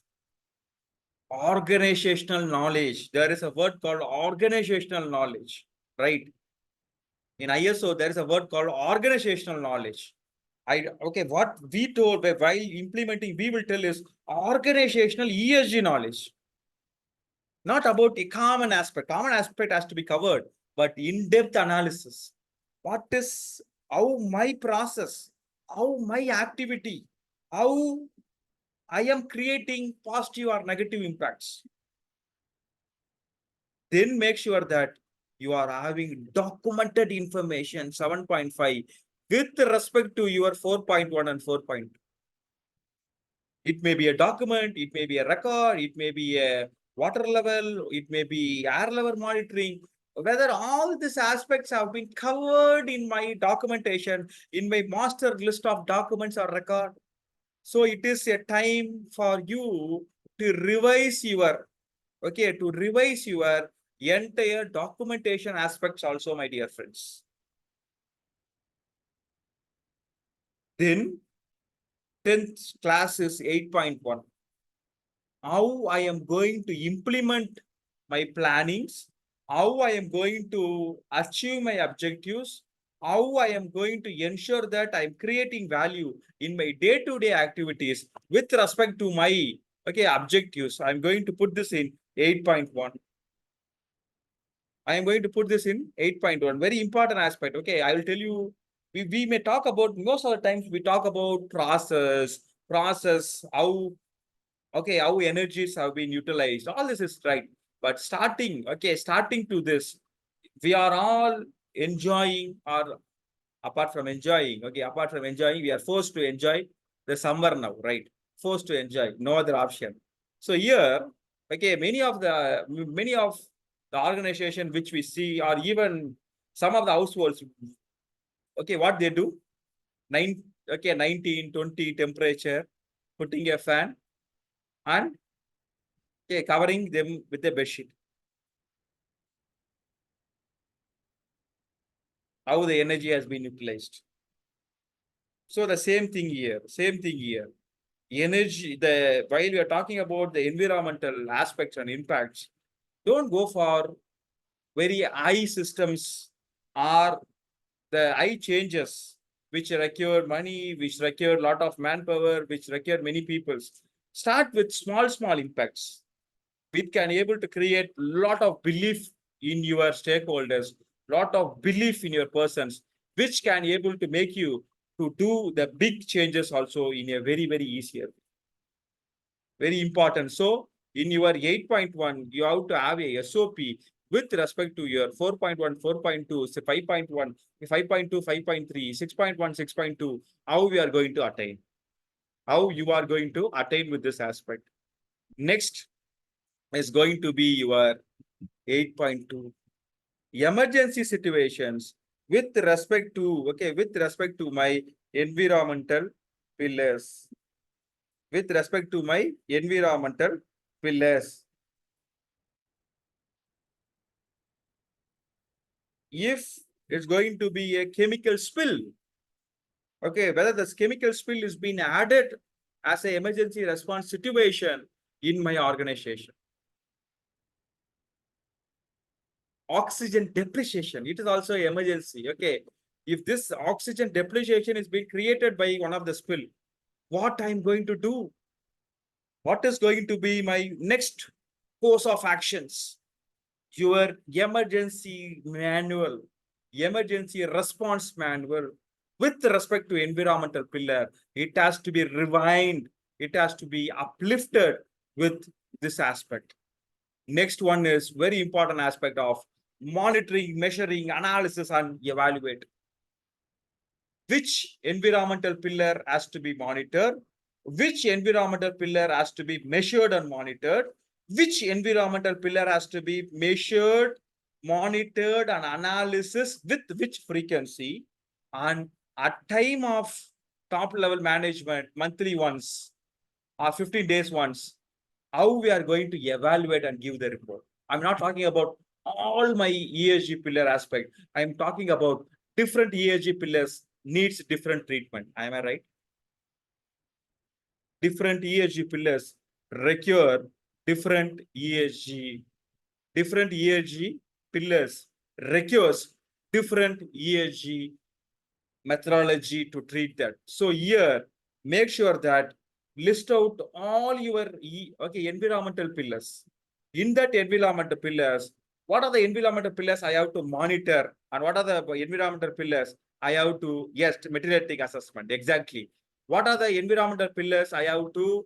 organizational knowledge. There is a word called organizational knowledge, right? In ISO, there is a word called organizational knowledge. Okay, what we told while implementing, we will tell is organizational ESG knowledge. Not about a common aspect. Common aspect has to be covered, but in-depth analysis. What is how my process, how my activity, how I am creating positive or negative impacts. Then make sure that you are having documented information 7.5 with respect to your 4.1 and 4.2. It may be a document, it may be a record, it may be a water level, it may be air level monitoring. Whether all these aspects have been covered in my documentation, in my master list of documents or record. So it is a time for you to revise your, to revise your entire documentation aspects also, my dear friends. Then 10th class is 8.1. How I am going to implement my plannings, how I am going to achieve my objectives, how I am going to ensure that I'm creating value in my day-to-day activities with respect to my objectives. I'm going to put this in 8.1. I am going to put this in 8.1. Very important aspect. Okay, I will tell you. We may talk about, most of the times we talk about process, how energies have been utilized. All this is right. But starting to this, we are all enjoying, or apart from enjoying, we are forced to enjoy the summer now, right? Forced to enjoy, no other option. So here, many of the organization which we see, or even some of the households, what they do, 19, 20 temperature, putting a fan and covering them with a bedsheet. How the energy has been utilized. So the same thing here. Energy, while we are talking about the environmental aspects and impacts, don't go for very high systems or the high changes which require money, which require a lot of manpower, which require many people. Start with small impacts. We can able to create a lot of belief in your stakeholders, lot of belief in your persons, which can able to make you to do the big changes also in a very easier. Very important. So in your 8.1, you have to have a SOP with respect to your 4.1, 4.2, 5.1, 5.2, 5.3, 6.1, 6.2, how we are going to attain. How you are going to attain with this aspect. Next is going to be your 8.2. Emergency situations with respect to my environmental pillars. With respect to my environmental pillars. If it's going to be a chemical spill, whether this chemical spill is being added as an emergency response situation in my organization. Oxygen depreciation, it is also an emergency. If this oxygen depreciation is being created by one of the spill, what I'm going to do? What is going to be my next course of actions? Your emergency manual, emergency response manual with respect to environmental pillar, it has to be refined, it has to be uplifted with this aspect. Next one is very important aspect of monitoring, measuring, analysis, and evaluate. Which environmental pillar has to be monitored? Which environmental pillar has to be measured and monitored? Which environmental pillar has to be measured, monitored, and analysis with which frequency? And at time of top level management, monthly once or 15 days once, how we are going to evaluate and give the report. I'm not talking about all my ESG pillar aspect. I'm talking about different ESG pillars needs different treatment. Am I right? different ESG pillars require different ESG pillars requires different ESG methodology to treat that. So here, make sure that list out all your environmental pillars. In that environmental pillars, what are the environmental pillars I have to monitor, and what are the environmental pillars I have to, yes, materialistic assessment, exactly. What are the environmental pillars I have to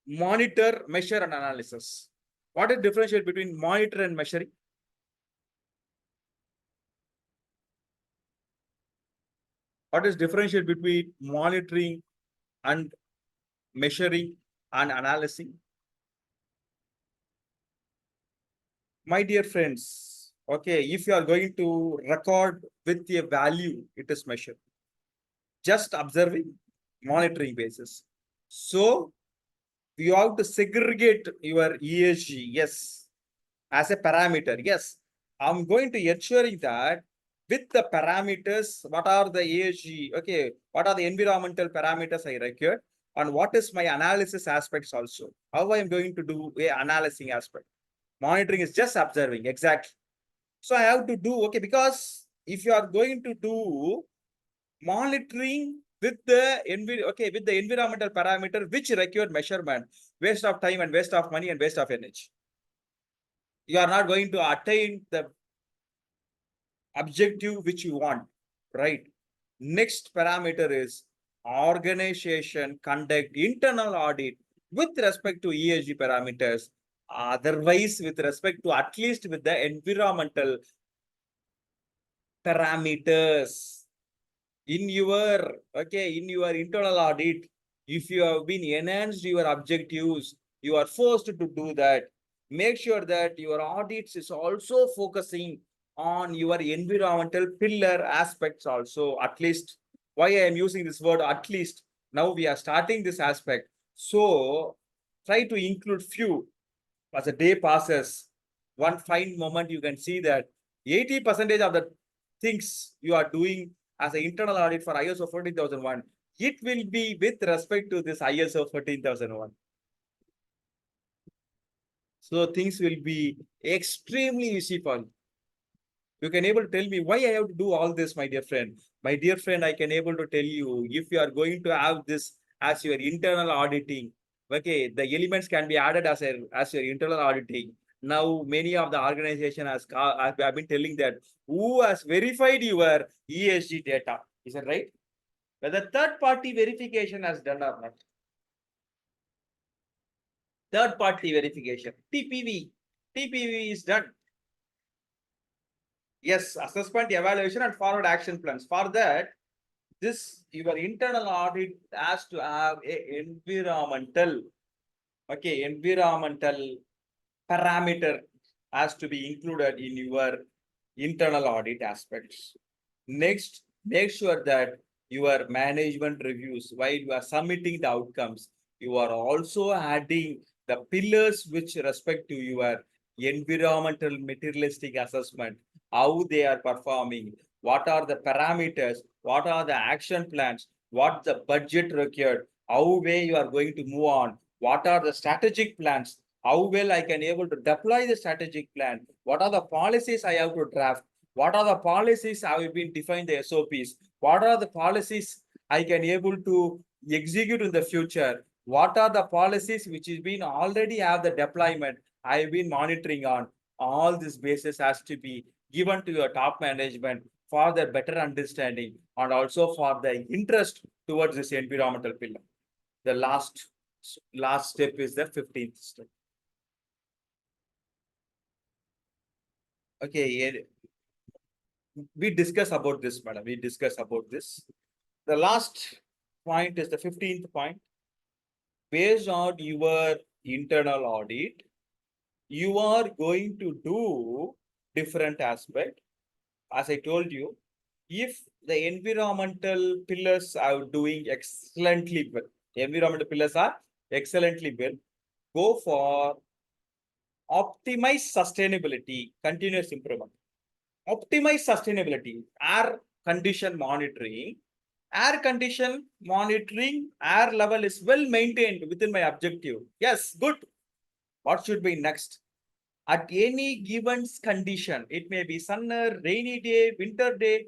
monitor, measure, and analysis? What is the differentiate between monitor and measuring? What is differentiate between monitoring and measuring and analyzing? My dear friends, okay, if you are going to record with a value, it is measured. Just observing, monitoring basis. So you have to segregate your ESG, yes, as a parameter. Yes, I'm going to ensuring that with the parameters, what are the ESG, okay, what are the environmental parameters I required, and what is my analysis aspects also. How I am going to do a analyzing aspect. Monitoring is just observing, exactly. So I have to do, okay, because if you are going to do monitoring with the with the environmental parameter which require measurement, waste of time and waste of money and waste of energy. You are not going to attain the objective which you want, right? Next parameter is organization conduct internal audit with respect to ESG parameters. Otherwise, with respect to at least with the environmental parameters in your internal audit, if you have been enhanced your objectives, you are forced to do that. Make sure that your audits is also focusing on your environmental pillar aspects also. At least, why I am using this word at least, now we are starting this aspect, so try to include few. As the day passes, one fine moment you can see that 80% of the things you are doing as an internal audit for ISO 14001, it will be with respect to this ISO 14001. So things will be extremely easy for you. You can able to tell me why I have to do all this, my dear friend. My dear friend, I can able to tell you, if you are going to have this as your internal auditing, okay, the elements can be added as your internal auditing. Now, many of the organization have been telling that who has verified your ESG data. Is that right? Whether third party verification has done or not. Third party verification, TPV. TPV is done. Yes, assessment, evaluation, and forward action plans. For that, this your internal audit has to have a environmental parameter has to be included in your internal audit aspects. Next, make sure that your management reviews, while you are submitting the outcomes, you are also adding the pillars which respect to your environmental materialistic assessment, how they are performing, what are the parameters, what are the action plans, what the budget required, how way you are going to move on, what are the strategic plans, how well I can able to deploy the strategic plan, what are the policies I have to draft, what are the policies have been defined the SOPs, what are the policies I can able to execute in the future, what are the policies which has been already have the deployment I have been monitoring on. All this basis has to be given to your top management for the better understanding and also for the interest towards this environmental pillar. The last step is the 15th step. Okay, we discuss about this, madam. We discuss about this. The last point is the 15th point. Based on your internal audit, you are going to do different aspect. As I told you, if the environmental pillars are doing excellently well, environmental pillars are excellently well, go for optimize sustainability, continuous improvement. Optimize sustainability, air condition monitoring, air condition monitoring, air level is well maintained within my objective. Yes, good. What should be next? At any given condition, it may be sunny, rainy day, winter day,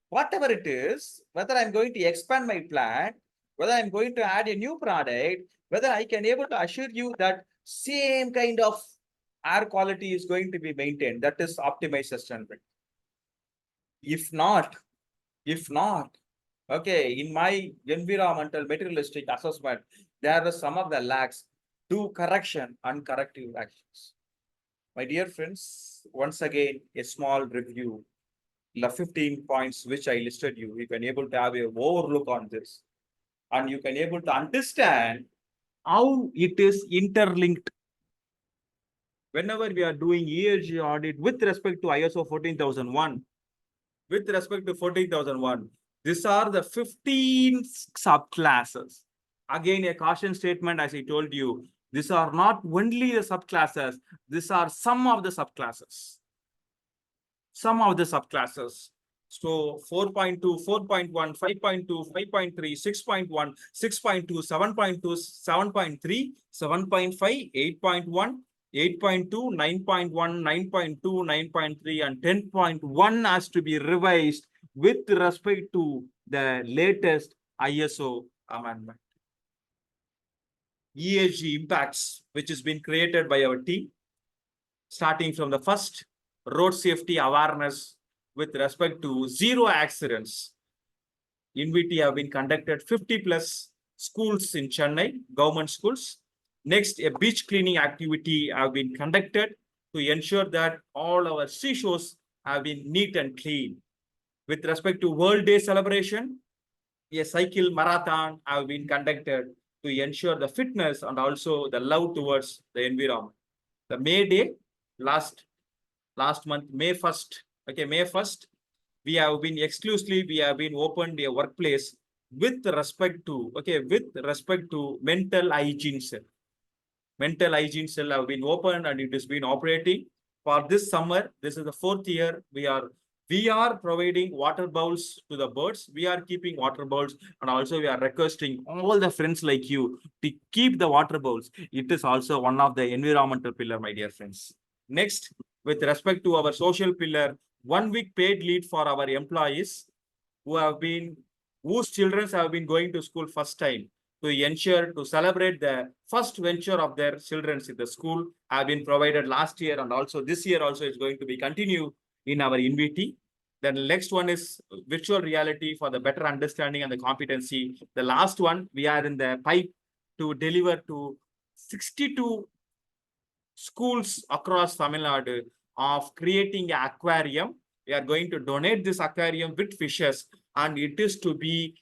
whatever it is, whether I'm going to expand my plant, whether I'm going to add a new product, whether I can able to assure you that same kind of air quality is going to be maintained. That is optimized sustainability. If not, okay, in my environmental materialistic assessment, there are some of the lacks. Do correction and corrective actions. My dear friends, once again, a small review. The 15 points which I listed you, you can able to have a overlook on this. And you can able to understand how it is interlinked. Whenever we are doing ESG audit with respect to ISO 14001, with respect to 14,001, these are the 15 subclasses. Again, a caution statement, as I told you, these are not only the subclasses, these are some of the subclasses. Some of the subclasses. So 4.2, 4.1, 5.2, 5.3, 6.1, 6.2, 7.2, 7.3, 7.5, 8.1, 8.2, 9.1, 9.2, 9.3, and 10.1 has to be revised with respect to the latest ISO amendment. ESG impacts, which has been created by our team, starting from the first road safety awareness with respect to zero accidents. IINVTY have been conducted 50 plus schools in Chennai, government schools. Next, a beach cleaning activity have been conducted to ensure that all our seashores have been neat and clean. With respect to World Day celebration, a cycle marathon have been conducted to ensure the fitness and also the love towards the environment. The May Day, last month, May 1st, okay, May 1st, we have been opened a workplace with respect to, mental hygiene cell. Mental hygiene cell have been opened and it has been operating for this summer. This is the 4th year. We are providing water bowls to the birds. We are keeping water bowls, and also we are requesting all the friends like you to keep the water bowls. It is also one of the environmental pillar, my dear friends. Next, with respect to our social pillar, 1 week paid leave for our employees whose children have been going to school first time, to ensure to celebrate the first venture of their children in the school have been provided last year, and also this year also is going to be continued in our IINVTY. Then next one is virtual reality for the better understanding and the competency. The last one, we are in the pipe to deliver to 62 schools across Tamil Nadu of creating an aquarium. We are going to donate this aquarium with fishes, and it is to be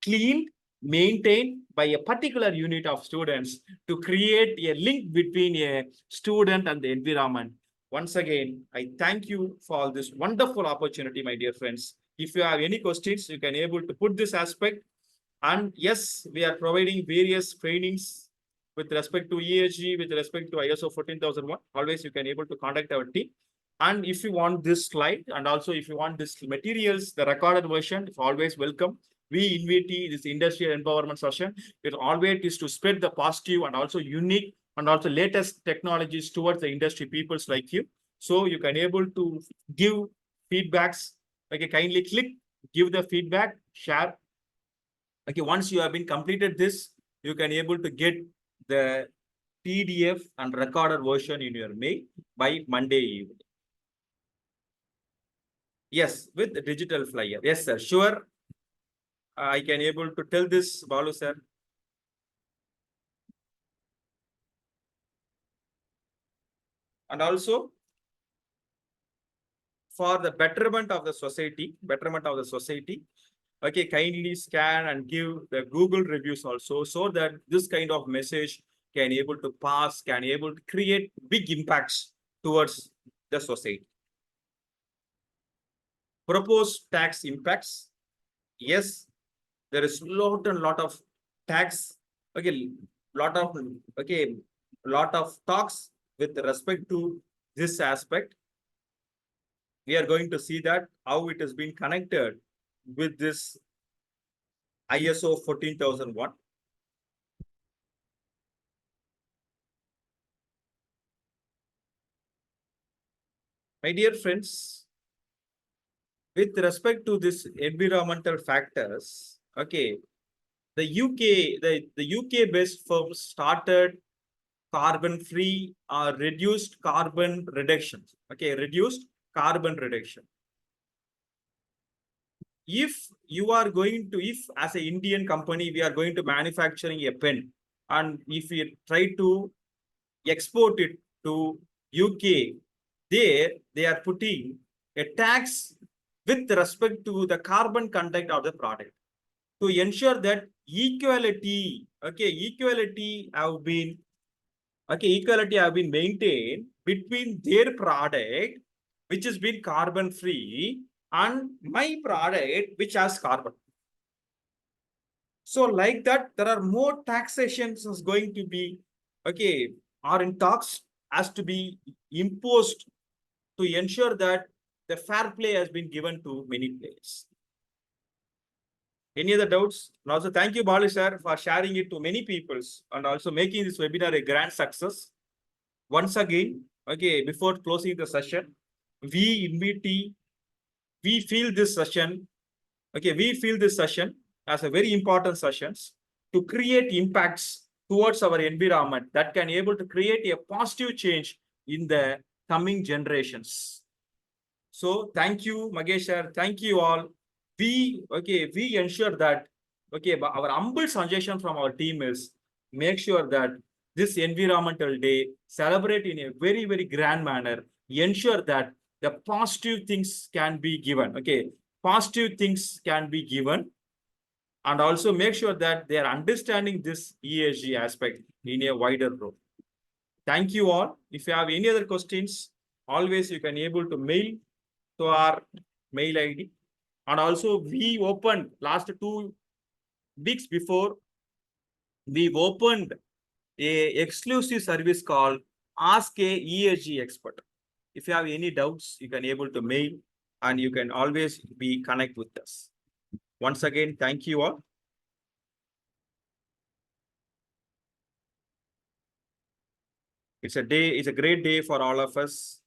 cleaned, maintained by a particular unit of students to create a link between a student and the environment. Once again, I thank you for this wonderful opportunity, my dear friends. If you have any questions, you can able to put this aspect. And yes, we are providing various trainings with respect to ESG, with respect to ISO 14001. Always you can able to contact our team. And if you want this slide, and also if you want this materials, the recorded version is always welcome. We IINVTY this industrial empowerment session. It always is to spread the positive and also unique and also latest technologies towards the industry peoples like you. So you can able to give feedbacks. Okay, kindly click, give the feedback, share. Okay, once you have been completed this, you can able to get the PDF and recorded version in your mail by Monday evening. Yes, with the digital flyer. Yes, sir. Sure. I can able to tell this, Balu, sir. And also, for the betterment of the society, okay, kindly scan and give the Google reviews also, so that this kind of message can able to pass, can able to create big impacts towards the society. Proposed tax impacts. Yes, there is lot of tax. Okay, lot of talks with respect to this aspect. We are going to see that how it has been connected with this ISO 14001. My dear friends, with respect to this environmental factors, okay, the UK based firms started carbon free or reduced carbon reduction. Okay, reduced carbon reduction. If you are going to, if as an Indian company, we are going to manufacturing a pen, and if we try to export it to UK, there they are putting a tax with respect to the carbon content of the product to ensure that equality, okay, equality have been maintained between their product, which has been carbon free, and my product, which has carbon. So like that, there are more taxations is going to be, okay, are in talks has to be imposed to ensure that the fair play has been given to many players. Any other doubts? And also thank you, Bali sir, for sharing it to many peoples and also making this webinar a grand success. Once again, okay, before closing the session, we INVTY, we feel this session, okay, we feel this session as a very important sessions to create impacts towards our environment that can able to create a positive change in the coming generations. So thank you, Magesh sir. Thank you all. We ensure that, okay, but our humble suggestion from our team is make sure that this environmental day celebrate in a very, very grand manner. Ensure that the positive things can be given. Okay, positive things can be given, and also make sure that they are understanding this ESG aspect in a wider role. Thank you all. If you have any other questions, always you can able to mail to our mail ID. And also we opened last 2 weeks before, we opened a exclusive service called Ask a ESG Expert. If you have any doubts, you can able to mail and you can always be connect with us. Once again, thank you all. It's a great day for all of us.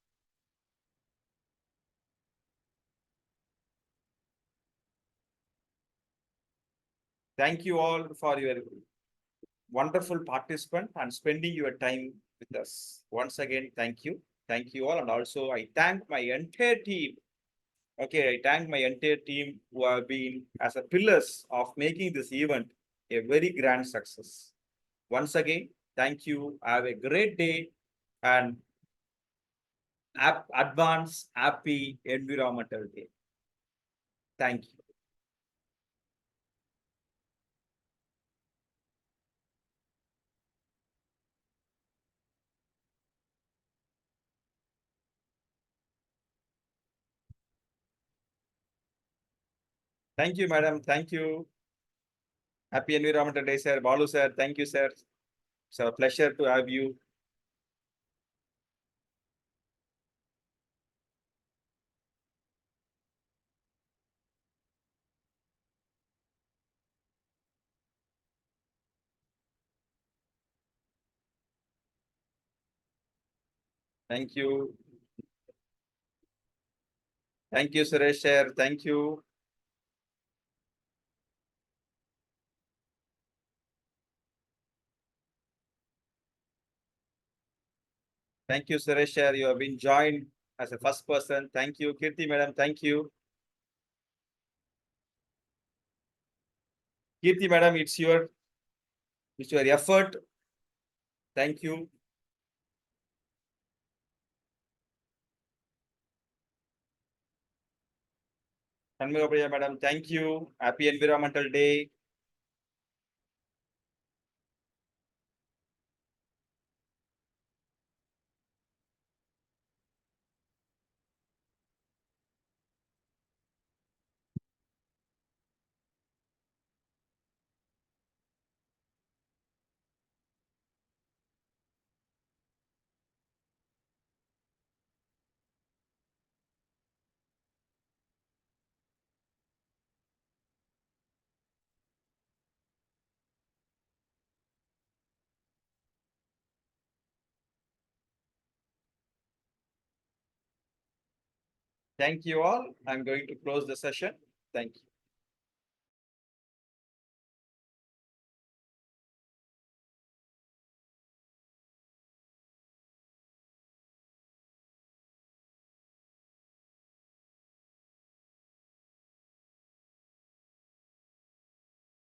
Thank you all for your wonderful participant and spending your time with us. Once again, thank you. Thank you all. And also I thank my entire team. Okay, I thank my entire team who have been as a pillars of making this event a very grand success. Once again, thank you. Have a great day and advance happy environmental day. Thank you. Thank you, madam. Thank you. Happy environmental day, sir. Balu, sir. Thank you, sir. It's a pleasure to have you. Thank you. Thank you, Suresh, sir. Thank you. Thank you, Suresh, sir. You have been joined as a first person. Thank you, Kirti, madam. Thank you. Kirti, madam, it's your effort. Thank you. Tanmay madam, thank you. Happy Environmental Day. Thank you all. I'm going to close the session. Thank you.